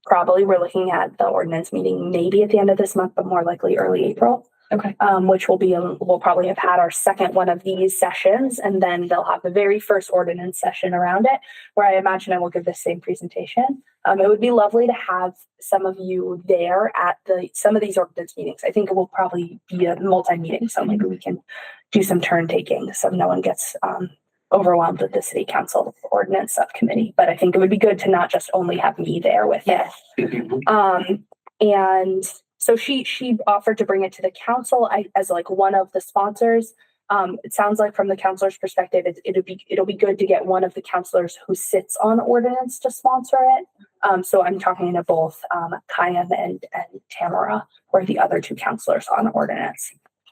probably we're looking at the ordinance meeting maybe at the end of this month, but more likely early April. Okay. Which we'll probably have had our second one of these sessions, and then they'll have the very first ordinance session around it, where I imagine I will give the same presentation. It would be lovely to have some of you there at some of these ordinance meetings. I think it will probably be a multi-meeting, so maybe we can do some turn taking so no one gets overwhelmed with the city council ordinance subcommittee. But I think it would be good to not just only have me there with it. And so she offered to bring it to the council as like one of the sponsors. It sounds like from the councilor's perspective, it'll be good to get one of the councilors who sits on ordinance to sponsor it. So I'm talking to both Kyan and Tamara, or the other two councilors on ordinance,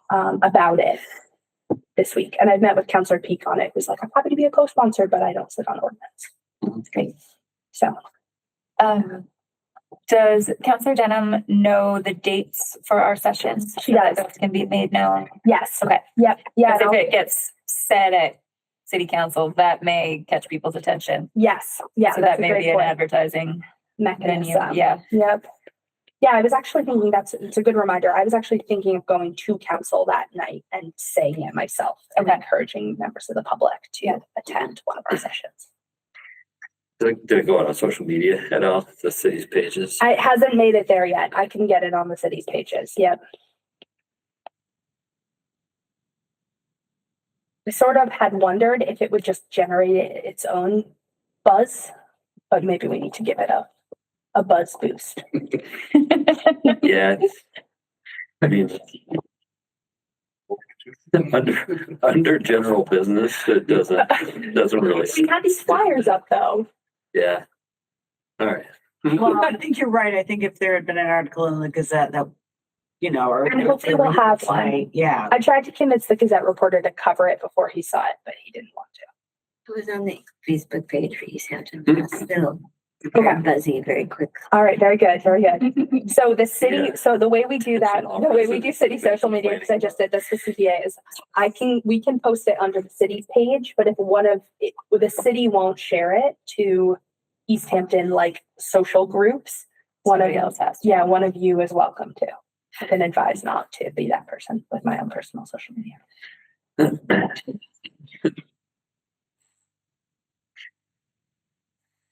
about it this week. And I've met with Councilor Peak on it, who's like, I'm happy to be a co-sponsor, but I don't sit on ordinance. Great. So does Councilor Denham know the dates for our sessions? She does. Those can be made known. Yes. Okay. Yep. Yeah. Because if it gets said at city council, that may catch people's attention. Yes. Yeah. So that may be an advertising mechanism. venue. Yeah. Yep. Yeah. I was actually thinking it's a good reminder. I was actually thinking of going to council that night and saying it myself and encouraging members of the public to attend one of our sessions. Did it go out on social media at all? The city's pages? It hasn't made it there yet. I can get it on the city's pages. Yep. I sort of had wondered if it would just generate its own buzz, but maybe we need to give it a buzz boost. Yeah. I mean, under general business, it doesn't really. We had these flyers up though. Yeah. All right. Well, I think you're right. I think if there had been an article in the Gazette that, or. And hopefully we'll have one. Yeah. I tried to convince the Gazette reporter to cover it before he saw it, but he didn't want to. It was on the Facebook page for Easthampton. Still. Okay. Buzzy very quick. All right, very good, very good. So the city, Yeah. so the way we do that, It's an the way we office do of city social media, because I just did this with CPA, is we can post it under the city's page, but if the city won't share it to Easthampton, like social groups, Somebody else has to. yeah, one of you is welcome to. I've been advised not to be that person with my own personal social media.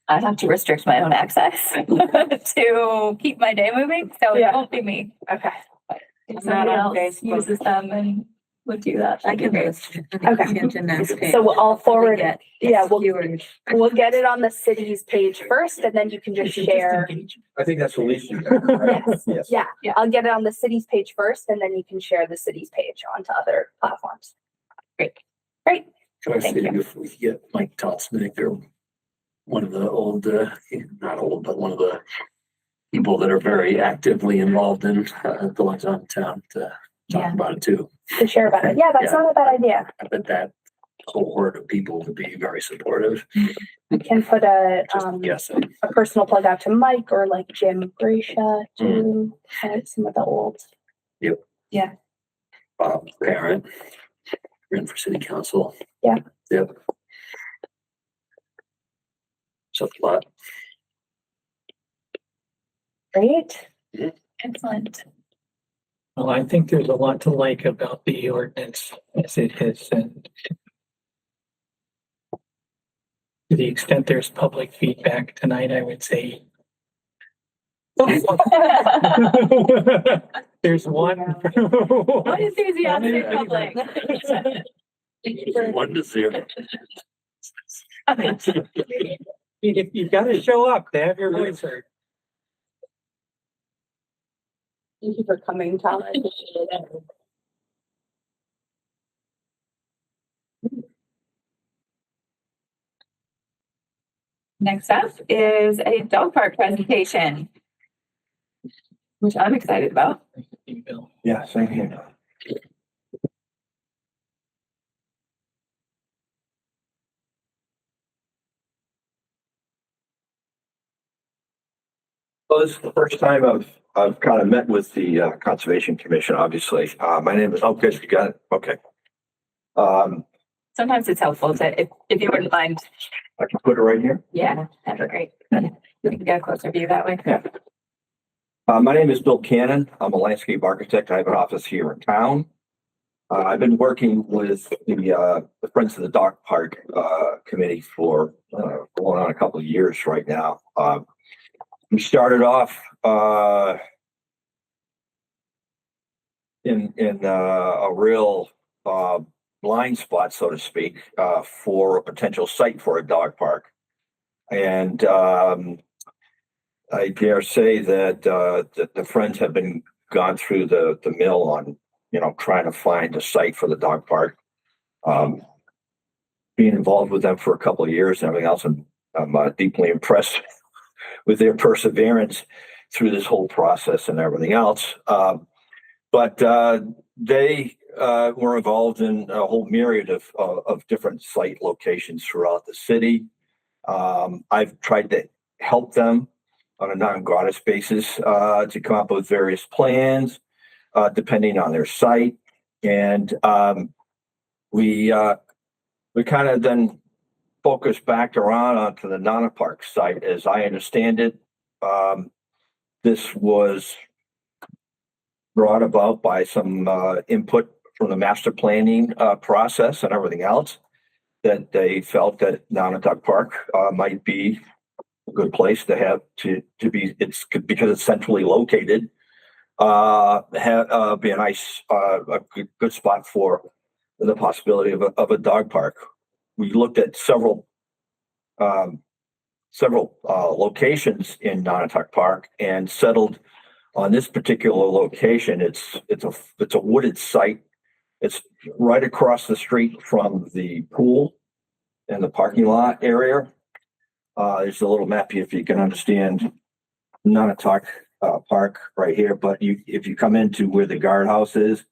I have to restrict my own access to keep my day moving, so it Yeah. won't be me. Okay. If I'm somebody not on else Facebook. uses them and would do that, I that'd be can great. post. Okay. So I'll forward it. Yeah, we'll get it on the city's page first, and then you can just share. I think that's the least you can, right? Yes, Yes. yeah, I'll get it on the city's page first, and then you can share the city's page onto other platforms. Great. Can I Thank say, you. if we get Mike Totsnick or one of the old, not old, but one of the people that are very actively involved in the goings on in town to talk Yeah. about it too. To share about it. Yeah, that's Yeah. not a bad idea. I bet that cohort of people would be very supportive. We can put a Just guessing. a personal plug out to Mike or like Jim Gracia to some of the old. Bob Parent, ran for city council. Yeah. Yep. So a lot. Great. Excellent. Well, I think there's a lot to like about the ordinance as it is, and to the extent there's public feedback tonight, I would say there's one. What enthusiastic public. 1-0. You've got to show up to have your voice heard. Thank you for coming, Tom. Next up is a dog park presentation, which I'm excited about. Bill. Yeah, same here. Well, this is the first time I've kind of met with the Conservation Commission, obviously. My name is, good, you got it, okay. Sometimes it's helpful to, if you wouldn't mind. I can put it right here. Yeah, that'd be great. We can get a closer view that way. Yeah. My name is Bill Cannon. I'm a landscape architect. I have an office here in town. I've been working with the Friends of the Dog Park committee for going on a couple of years right now. We started off in a real blind spot, so to speak, for a potential site for a dog park. And I dare say that the Friends have been gone through the mill on, trying to find a site for the dog park. Being involved with them for a couple of years and everything else, I'm deeply impressed with their perseverance through this whole process and everything else. But they were involved in a whole myriad of different site locations throughout the city. I've tried to help them on a non-gratis basis to come up with various plans depending on their site. And we kind of then focused back around onto the Nana Park site. As I understand it, this was brought about by some input from the master planning process and everything else, that they felt that Nonotuck Park might be a good place to have to be. It's because it's centrally located. Be a nice, a good spot for the possibility of a dog park. We looked at several locations in Nonotuck Park and settled on this particular location. It's a wooded site. It's right across the street from the pool and the parking lot area. There's a little map here if you can understand Nonotuck Park right here. But if you come into where the guardhouse is,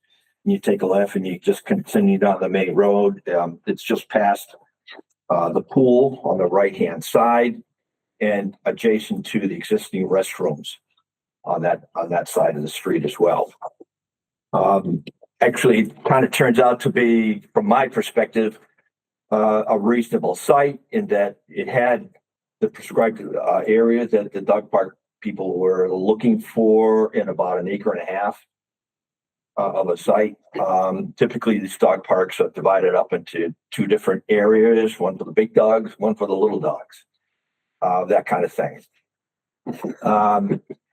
and you take a left and you just continue down the main road, it's just past the pool on the right-hand side. and adjacent to the existing restrooms on that side of the street as well. Actually, it kind of turns out to be, from my perspective, a reasonable site in that it had the prescribed area that the dog park people were looking for in about 1.5 acres of a site. Typically, these dog parks are divided up into 2 different areas, one for the big dogs, one for the little dogs, that kind of thing.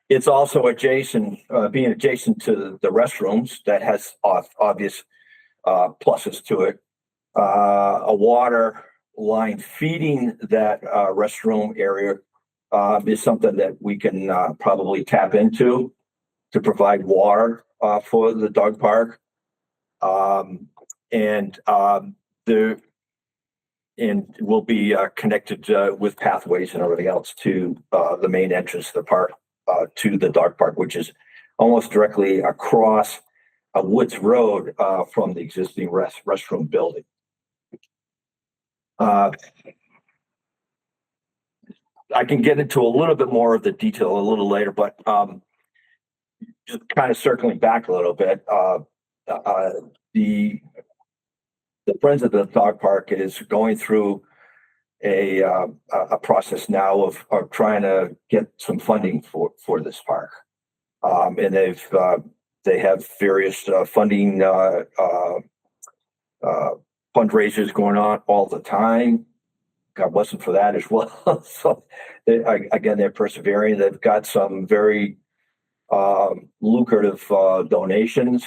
It's also adjacent, being adjacent to the restrooms, that has obvious pluses to it. A water line feeding that restroom area is something that we can probably tap into to provide water for the dog park. And we'll be connected with pathways and everything else to the main entrance of the park, to the dog park, which is almost directly across a Woods Road from the existing restroom building. I can get into a little bit more of the detail a little later, but just kind of circling back a little bit, the Friends of the Dog Park is going through a process now of trying to get some funding for this park, and they have various funding fundraisers going on all the time. God bless them for that as well. So they're persevering. They've got some very lucrative donations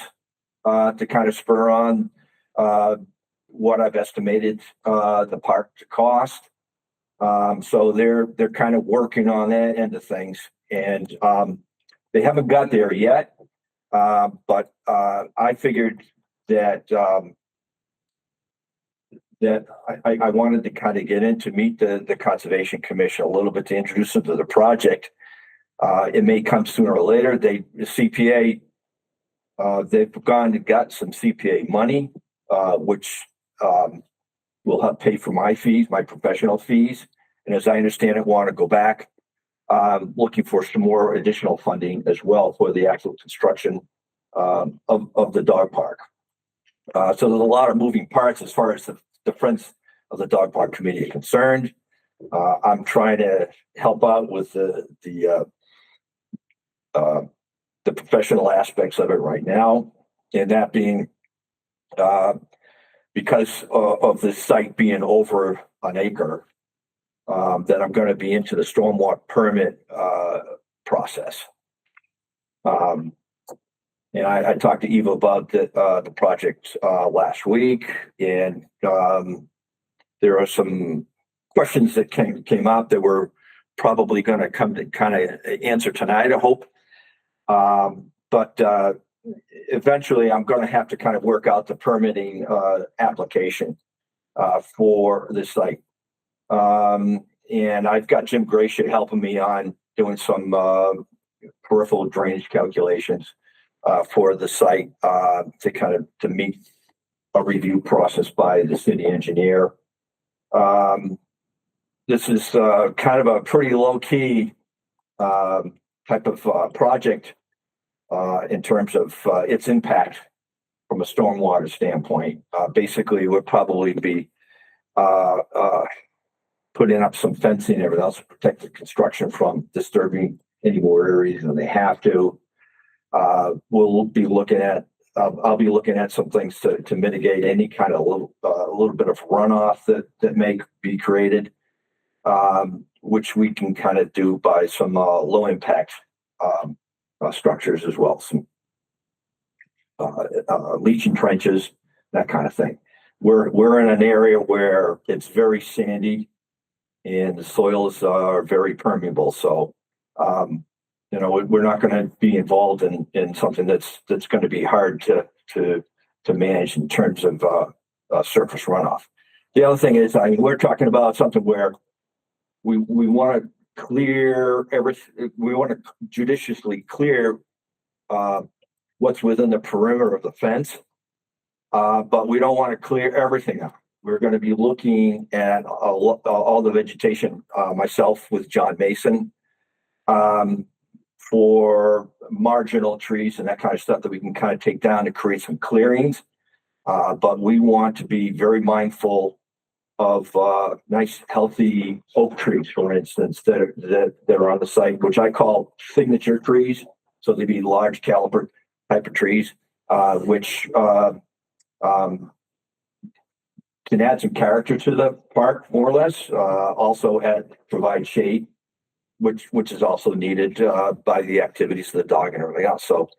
to kind of spur on what I've estimated the park to cost. So they're kind of working on that end of things, and they haven't got there yet. But I figured that I wanted to kind of get in to meet the Conservation Commission a little bit to introduce them to the project. It may come sooner or later. The CPA, they've gone and got some CPA money, which will help pay for my fees, my professional fees. And as I understand it, want to go back looking for some more additional funding as well for the actual construction of the dog park. So there's a lot of moving parts as far as the Friends of the Dog Park Committee are concerned. I'm trying to help out with the professional aspects of it right now, and that being because of the site being over 1 acre, that I'm going to be into the stormwater permit process. And I talked to Eva about the project last week, and there are some questions that came up that we're probably going to come to kind of answer tonight, I hope. But eventually, I'm going to have to kind of work out the permitting application for the site. And I've got Jim Gracia helping me on doing some peripheral drainage calculations for the site to kind of to meet a review process by the city engineer. This is kind of a pretty low key type of project in terms of its impact from a stormwater standpoint. Basically, would probably be putting up some fencing and everything else to protect the construction from disturbing any more areas than they have to. We'll be looking at, I'll be looking at some things to mitigate any kind of little bit of runoff that may be created, which we can kind of do by some low impact structures as well, some leaching trenches, that kind of thing. We're in an area where it's very sandy and the soils are very permeable. So, we're not going to be involved in something that's going to be hard to manage in terms of surface runoff. The other thing is, we're talking about something where we want to clear everything. We want to judiciously clear what's within the perimeter of the fence, but we don't want to clear everything up. we're going to be looking at all the vegetation, myself with John Mason, for marginal trees and that kind of stuff that we can kind of take down to create some clearings. But we want to be very mindful of nice, healthy oak trees, for instance, that are on the site, which I call signature trees. So they'd be large caliber type of trees, which can add some character to the park, more or less. Also provide shade, which is also needed by the activities of the dog and everything else. So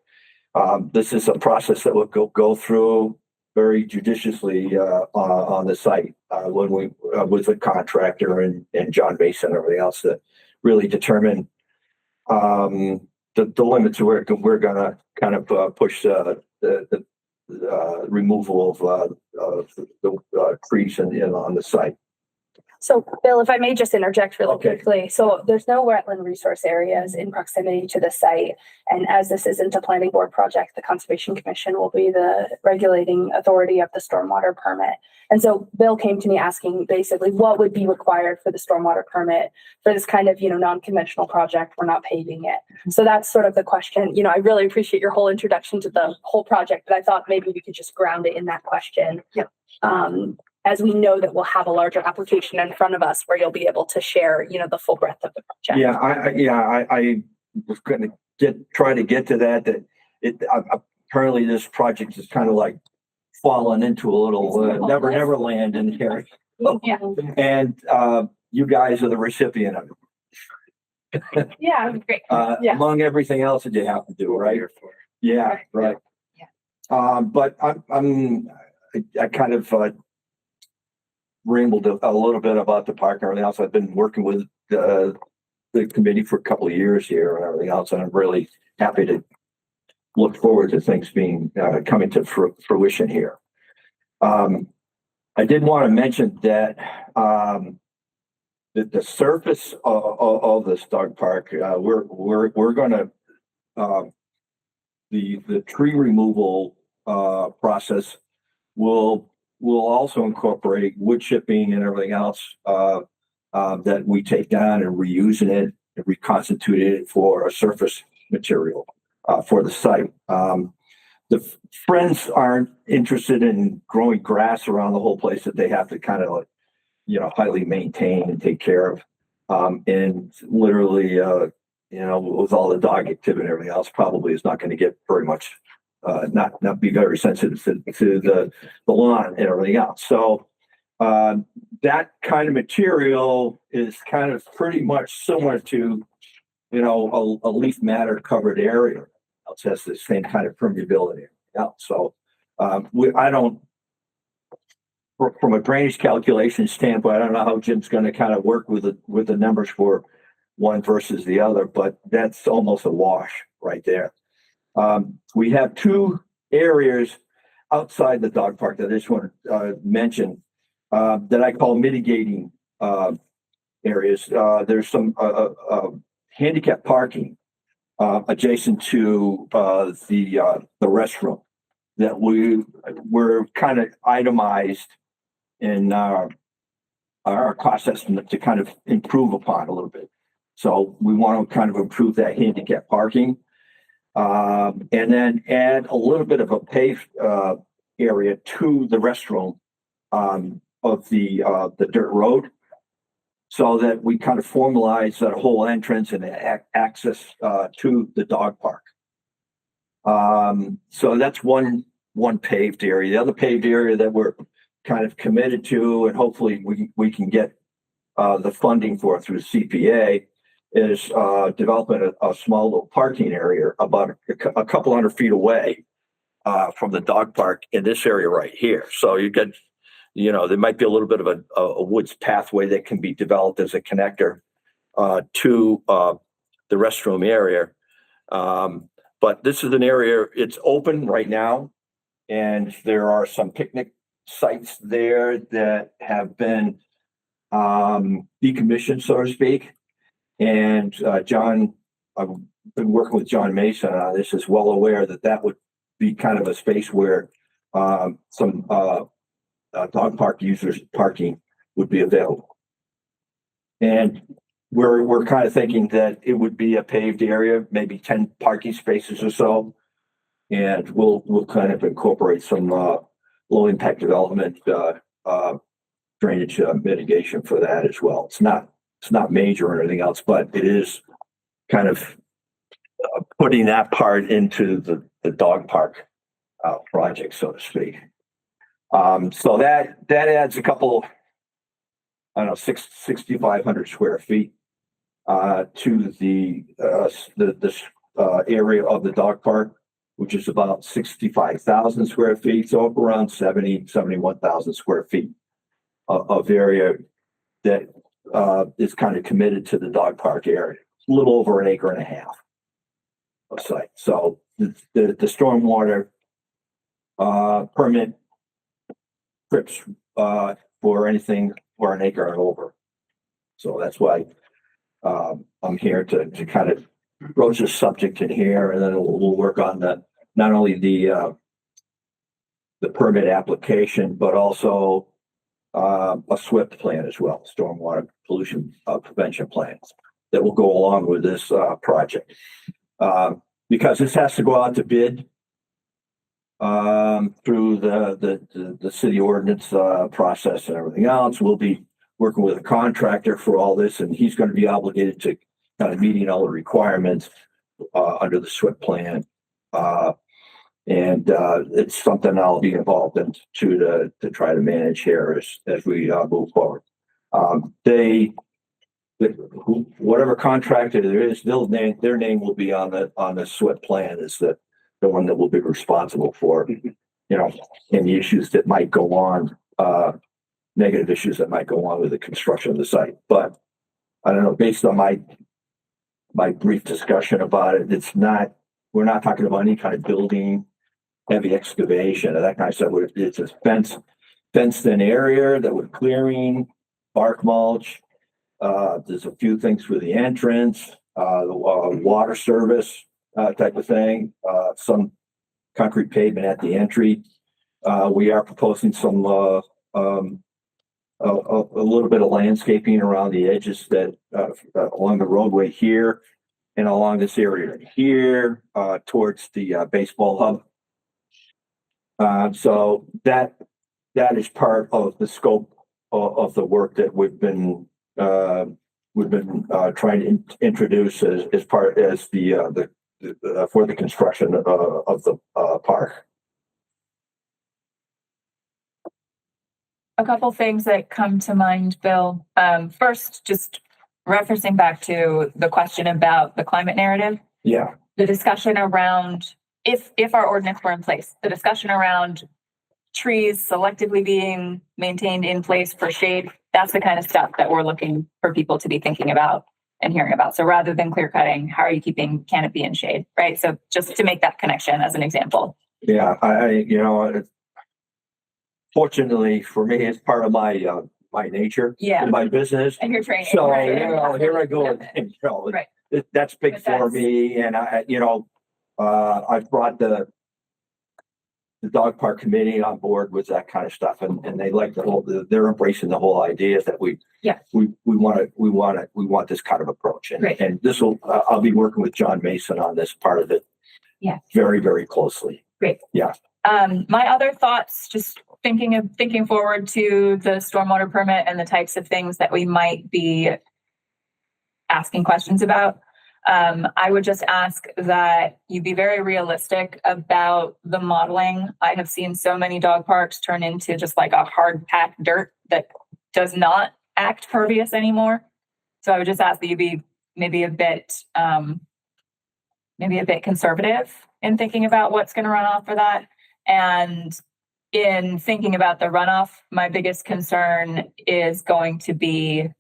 this is a process that we'll go through very judiciously on the site when we with the contractor and John Mason and everything else to really determine the limits where we're going to kind of push the removal of the trees on the site. So, Bill, if I may just interject really Okay. quickly. So there's no wetland resource areas in proximity to the site. And as this isn't a planning board project, the Conservation Commission will be the regulating authority of the stormwater permit. And so Bill came to me asking basically what would be required for the stormwater permit for this kind of, non-conventional project. We're not paving it. So that's sort of the question. I really appreciate your whole introduction to the whole project, but I thought maybe we could just ground it in that question. Yep. As we know that we'll have a larger application in front of us where you'll be able to share, the full breadth of the project. Yeah, I was going to try to get to that. Apparently this project is kind of like fallen into a little never land in here, Yeah. and you guys are the recipient of it. Yeah, great. Yeah. Among everything else that you have to do, right? Yeah, right. Yeah. But I kind of rambled a little bit about the park and everything else. I've been working with the committee for a couple of years here and everything else, and I'm really happy to look forward to things being coming to fruition here. I did want to mention that the surface of this dog park, we're going to the tree removal process will also incorporate wood chipping and everything else that we take down and reusing it and reconstitute it for a surface material for the site. The friends aren't interested in growing grass around the whole place that they have to kind of highly maintain and take care of. And literally, with all the dog activity and everything else, probably is not going to get very much, not be very sensitive to the lawn and everything else. So that kind of material is kind of pretty much similar to, a leaf matter covered area. It has the same kind of permeability. Yeah. So I don't, from a drainage calculation standpoint, I don't know how Jim's going to kind of work with the numbers for one versus the other, but that's almost a wash right there. We have two areas outside the dog park that I just want to mention that I call mitigating areas. There's some handicap parking adjacent to the restroom that we're kind of itemized in our cost estimate to kind of improve upon a little bit. So we want to kind of improve that handicap parking and then add a little bit of a paved area to the restroom of the dirt road, so that we kind of formalize that whole entrance and access to the dog park. So that's one paved area. The other paved area that we're kind of committed to, and hopefully we can get the funding for through CPA, is developing a small little parking area about a couple hundred feet away from the dog park in this area right here. So you get, there might be a little bit of a woods pathway that can be developed as a connector to the restroom area. But this is an area, it's open right now, and there are some picnic sites there that have been decommissioned, so to speak. And John, I've been working with John Mason on this, is well aware that would be kind of a space where some dog park users parking would be available. And we're kind of thinking that it would be a paved area, maybe 10 parking spaces or so. And we'll kind of incorporate some low impact development drainage mitigation for that as well. It's not major or anything else, but it is kind of putting that part into the dog park project, so to speak. So that adds a couple, I don't know, 6,500 square feet to the area of the dog park, which is about 65,000 square feet, so up around 71,000 square feet of area that is kind of committed to the dog park area. A little over 1.5 acres of site. So the stormwater permit trips for anything for 1 acre and over. So that's why I'm here to kind of broach this subject in here, and then we'll work on not only the permit application, but also a SWIP plan as well, stormwater pollution prevention plans that will go along with this project. Because this has to go out to bid through the city ordinance process and everything else. We'll be working with a contractor for all this, and he's going to be obligated to kind of meeting all the requirements under the SWIP plan. And it's something I'll be involved in to try to manage here as we move forward. Whatever contractor there is, their name will be on the SWIP plan as the one that will be responsible for, any issues that might go on, negative issues that might go on with the construction of the site. But I don't know, based on my brief discussion about it, we're not talking about any kind of building, heavy excavation or that kind of stuff. It's a fenced in area that with clearing, bark mulch. There's a few things for the entrance, the water service type of thing, some concrete pavement at the entry. We are proposing some a little bit of landscaping around the edges that along the roadway here and along this area here towards the baseball hub. So that is part of the scope of the work that we've been trying to introduce as part as the for the construction of the park. A couple things that come to mind, Bill. First, just referencing back to the question about the climate narrative. Yeah. The discussion around if our ordinance were in place, the discussion around trees selectively being maintained in place for shade, that's the kind of stuff that we're looking for people to be thinking about and hearing about. So rather than clear cutting, how are you keeping canopy and shade, right? So just to make that connection as an example. Yeah, fortunately for me, it's part of my nature, my business, and your training. So right? here I go, and, right. That's big for me, and I've brought the dog park committee on board with that kind of stuff, and they like they're embracing the whole idea that we want this kind of approach, and this will I'll be working with John Mason on this part of it, very, very closely. Great. Yeah. My other thoughts, just thinking forward to the stormwater permit and the types of things that we might be asking questions about. I would just ask that you be very realistic about the modeling. I have seen so many dog parks turn into just like a hard packed dirt that does not act pervious anymore. So I would just ask that you be maybe a bit conservative in thinking about what's going to run off for that. And in thinking about the runoff, my biggest concern is going to be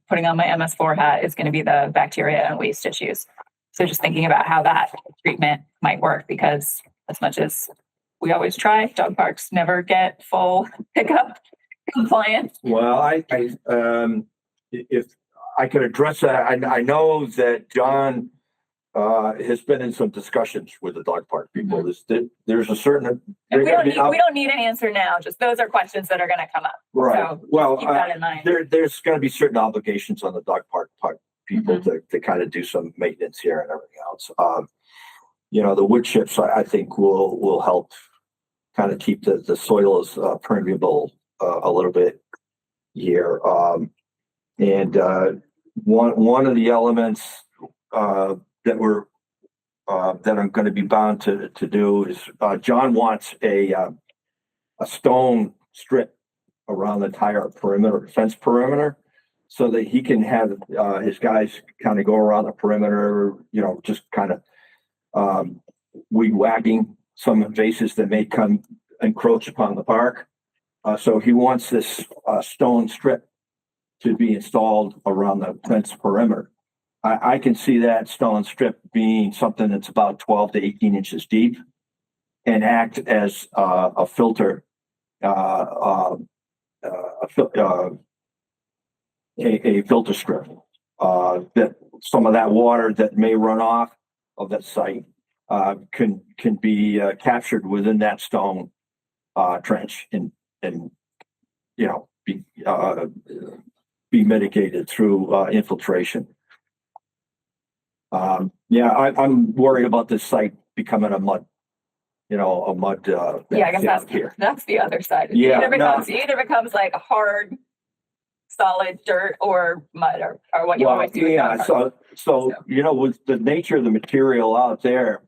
putting on my MS4 hat is going to be the bacteria and waste issues. So just thinking about how that treatment might work, because as much as we always try, dog parks never get full pickup compliance. Well, if I could address that, I know that John has been in some discussions with the dog park people. There's a certain. And we don't need an answer now, just those are questions that are gonna come up. Right, So well, keep that in mind. there's gotta be certain obligations on the dog park people to kind of do some maintenance here and everything else. You know, the wood chips, I think will help kind of keep the soils permeable a little bit here. And one of the elements that we're that I'm going to be bound to do is John wants a stone strip around the entire fence perimeter, so that he can have his guys kind of go around the perimeter, you know, just kind of weed whacking some invasives that may come encroach upon the park. So he wants this stone strip to be installed around the fence perimeter. I can see that stone strip being something that's about 12 to 18 inches deep and act as a filter, a filter strip that some of that water that may run off of that site can be captured within that stone trench and you know be mitigated through infiltration. Yeah, I'm worried about this site becoming a mud. Yeah, I guess that's the other side. Yeah, Either becomes like a hard, solid dirt or mud or what you always do. Yeah, so you know, with the nature of the material out there,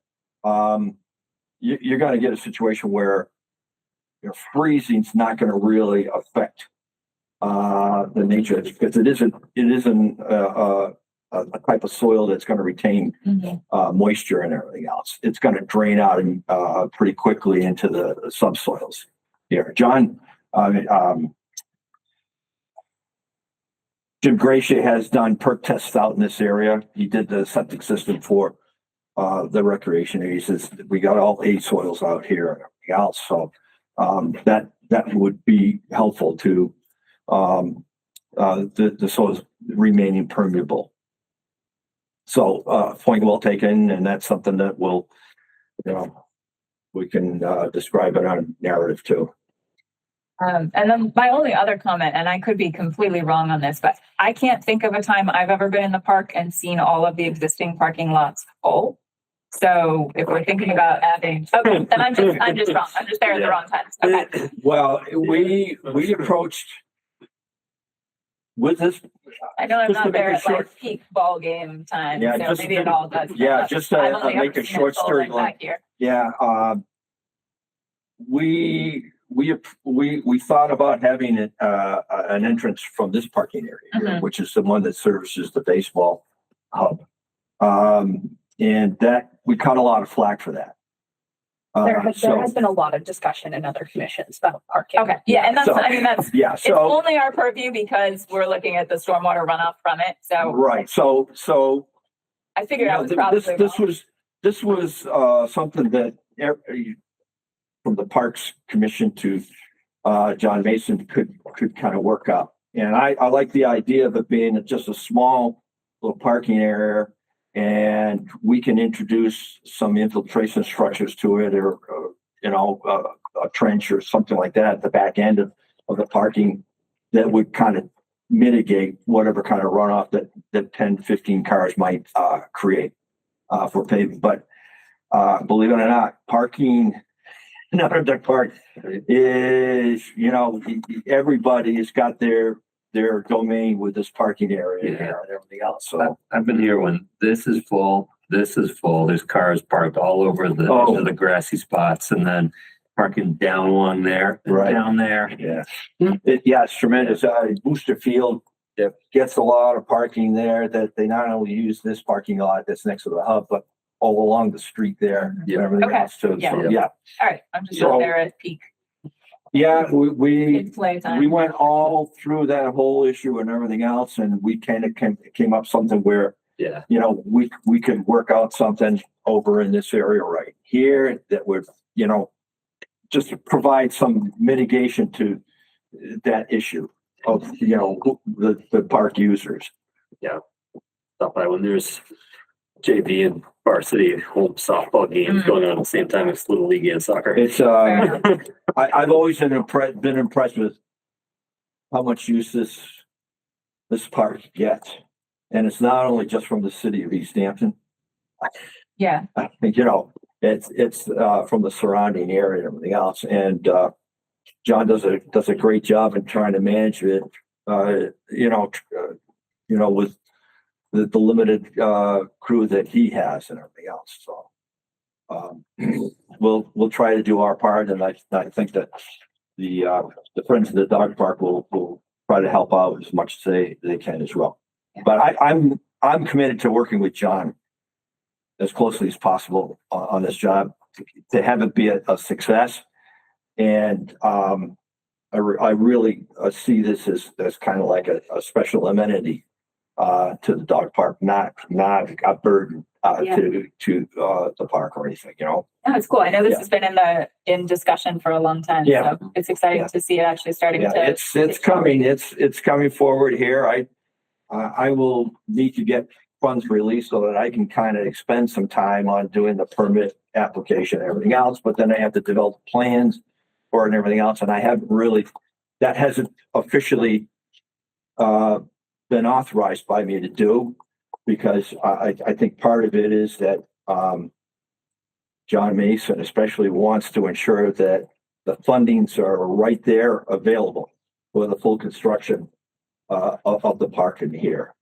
you're going to get a situation where freezing's not going to really affect the nature, because it isn't a type of soil that's going to retain moisture and everything else. It's going to drain out pretty quickly into the subsoils here. John, Jim Gracia has done perk tests out in this area. He did the septic system for the recreation area. He says we got all 8 soils out here and everything else. So that would be helpful to the soils remaining permeable. So point well taken, and that's something that we can describe in our narrative too. And then my only other comment, and I could be completely wrong on this, but I can't think of a time I've ever been in the park and seen all of the existing parking lots full. So if we're thinking about adding, okay, then I'm just wrong. I'm just there at the wrong time. Okay. Well, we approached with this. I know I'm not there at like peak ball game time, so maybe it all does. Yeah, just to make a short story like here. Yeah, we thought about having an entrance from this parking area, here, which is the one that services the baseball hub, and that we caught a lot of flack for that. There has been a lot of discussion in other commissions about parking. Okay, yeah, and that's yeah. So it's only our purview because we're looking at the stormwater runoff from it. So right. So I figured I was probably this was something that from the Parks Commission to John Mason could kind of work out, and I like the idea of it being just a small little parking area. And we can introduce some infiltration structures to it, or a trench or something like that at the back end of the parking that would kind of mitigate whatever kind of runoff that 10, 15 cars might create for paving. But believe it or not, parking in Underduck Park is, everybody has got their domain with this parking area and everything else. So I've been here when this is full. There's cars parked all over the grassy spots, and then parking down one there, down there. Yeah, it's tremendous. Booster Field gets a lot of parking there. That they not only use this parking lot that's next to the hub, but all along the street there. Yeah, everything else too. Yeah. So, yeah. All right, I'm just out there at peak. Yeah, we Playtime. went all through that whole issue and everything else, and we kind of came up something where we could work out something over in this area right here that would just provide some mitigation to that issue of the park users. Yeah, stop by when there's JV and varsity home softball games going on at the same time as Little League and soccer. It's, I've always been impressed with how much use this park gets. And it's not only just from the city of Easthampton. Yeah. I think, you know, it's from the surrounding area and everything else. And John does a great job in trying to manage it, with the limited crew that he has and everything else. So we'll try to do our part, and I think that the friends of the dog park will try to help out as much as they can as well. But I'm committed to working with John as closely as possible on this job to have it be a success. And I really see this as kind of like a special amenity to the dog park, not a burden to the park or anything, you know. No, it's cool. I know this has been in discussion for a long time. Yeah. So it's exciting to see it actually starting to. It's coming. It's coming forward here. I will need to get funds released so that I can kind of expend some time on doing the permit application and everything else, but then I have to develop plans for it and everything else. And I haven't really, that hasn't officially been authorized by me to do, because I think part of it is that John Mason especially wants to ensure that the fundings are right there available for the full construction of the park in here.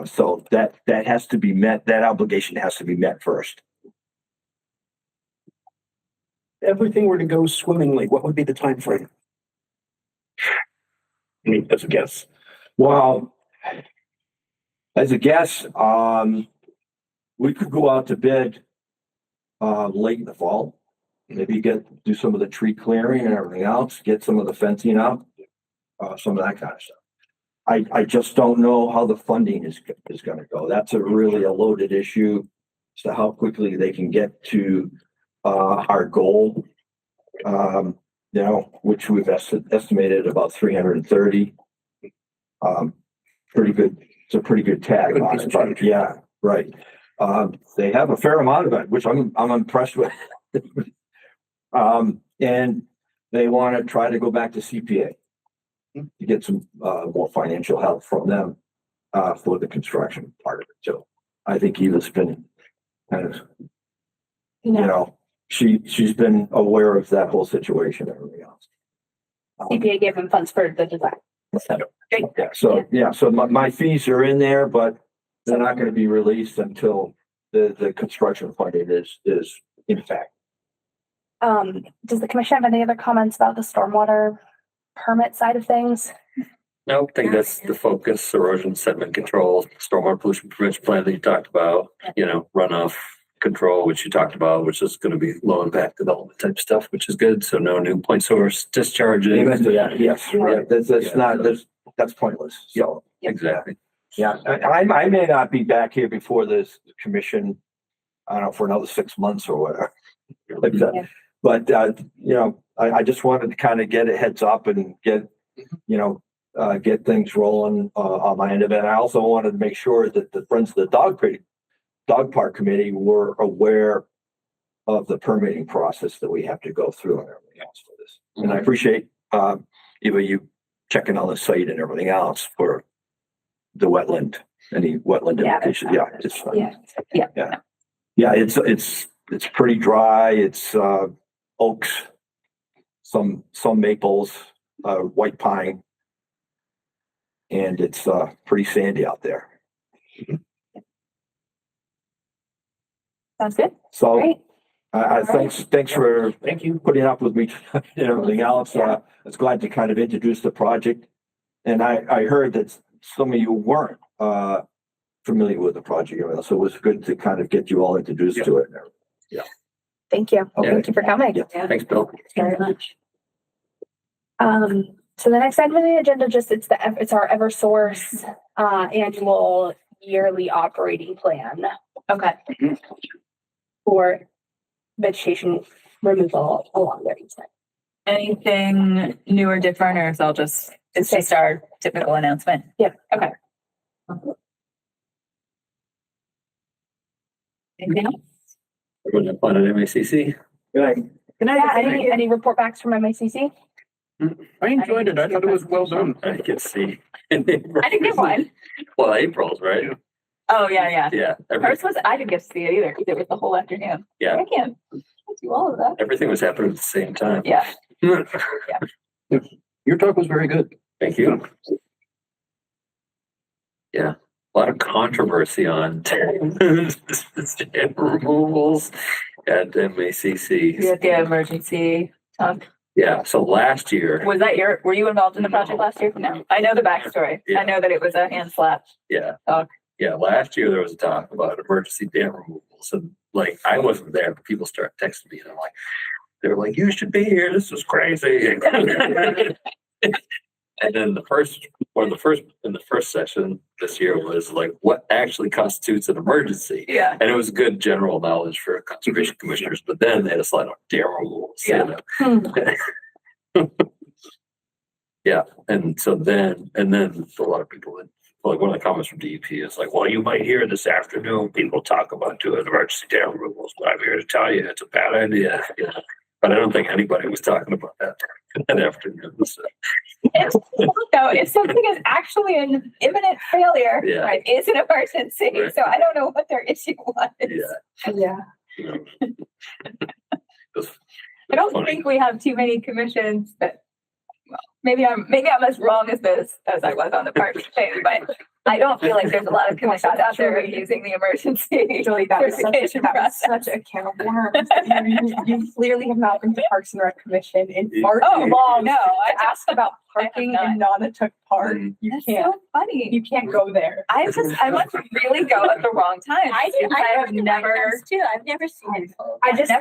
So that has to be met. That obligation has to be met first. Everything were to go swimmingly, what would be the time frame? I mean, as a guess. Well, as a guess, we could go out to bid late in the fall. Maybe do some of the tree clearing and everything else, get some of the fencing up, some of that kind of stuff. I just don't know how the funding is going to go. That's really a loaded issue as to how quickly they can get to our goal, which we've estimated about 330. Pretty good. It's a pretty good tag on it, but yeah, right. They have a fair amount of it, which I'm impressed with. And they want to try to go back to CPA to get some more financial help from them for the construction part of it too. I think Eva's been kind of, she's been aware of that whole situation and everything else. CPA gave him funds for the design. So great. So my fees are in there, but they're not going to be released until the construction funding is in fact. Does the commission have any other comments about the stormwater permit side of things? No, I think that's the focus: erosion, sediment control, stormwater pollution prevention plan that you talked about, runoff control, which you talked about, which is going to be low impact development type stuff, which is good. So no new point source discharging. Yes, right. That's pointless. So exactly. Yeah, I may not be back here before this commission, I don't know, for another 6 months or whatever. But I just wanted to kind of get a heads up and get things rolling on my end of it. And I also wanted to make sure that the Friends of the Dog Park Committee were aware of the permitting process that we have to go through and everything else for this. And I appreciate Eva, you checking on the site and everything else for the wetland, any wetland implications. Yeah, it's fine. Yeah, it's pretty dry. It's oaks, some maples, white pine, and it's pretty sandy out there. Sounds good. So Great. thanks for putting up with me and everything else. I was glad to kind of introduce the project, and I heard that some of you weren't familiar with the project, so it was good to kind of get you all introduced to it. Yeah. Thank you. Okay. Thank you for coming. Yeah. Thanks, Bill. Very much. So the next item on the agenda, it's our Eversource annual yearly operating plan. Okay. For vegetation removal along the east. Anything new or different, or it's just our typical announcement? Yeah. Okay. Anything else? Everyone have fun at MACC? Good night. Yeah, any report backs from MICC? I enjoyed it. I thought it was well done. I can see. I didn't get one. Well, April's, right? Oh, yeah. Yeah. Hers was, I didn't get to see it either, because it was the whole afternoon. Yeah. I can't do all of that. Everything was happening at the same time. Yeah. Your talk was very good. Thank you. Yeah, a lot of controversy on removals at MACC. We had the emergency talk. Yeah, so last year, Was that were you involved in the project last year? No. I know the backstory. Yeah. I know that it was a hand slap. yeah. Talk. Yeah, last year there was a talk about emergency dam removals, and like I wasn't there, but people started texting me, and I'm like, they were like, "You should be here. This is crazy." And then the first session this year was like, what actually constitutes an emergency? Yeah. And it was good general knowledge for conservation commissioners, but then they had a slide on dam removals. Yeah. Yeah. And so then a lot of people would, like one of the comments from DEP is like, well, you might hear this afternoon people talk about doing emergency dam removals, but I'm here to tell you it's a bad idea. Yeah. But I don't think anybody was talking about that afternoon. So. If something is actually an imminent failure, Yeah. right, is an emergency. Right. So I don't know what their issue was. Yeah. Yeah. I don't think we have too many commissions that, well, maybe I'm as wrong as I was on the park thing, but I don't feel like there's a lot of commissions out there using the emergency Julie, that was certification process. such a can of worms. You clearly have not been to Parks and Rec Commission in far Oh, too long. no, I To ask about parking in Nonotuck Park. You That's can't. so funny. You can't go there. I must really go at the wrong time. I do. I have never. Too. I've never seen it. I just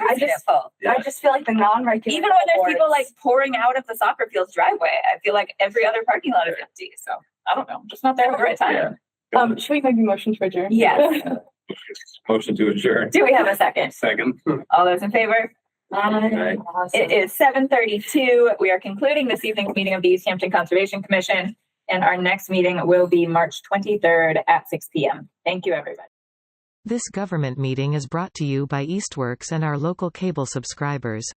full. I just feel like the non-regular. Even when there's people like pouring out of the soccer field's driveway, I feel like every other parking lot is empty. So I don't know, I'm just not there at the right time. Yeah. Should we maybe motion to adjourn? Yes. Motion to adjourn. Do we have a second? Second. All those in favor? Right. It is 7:32. We are concluding this evening's meeting of the Easthampton Conservation Commission, and our next meeting will be March 23rd at 6 p.m. Thank you, everybody. This government meeting is brought to you by Eastworks and our local cable subscribers.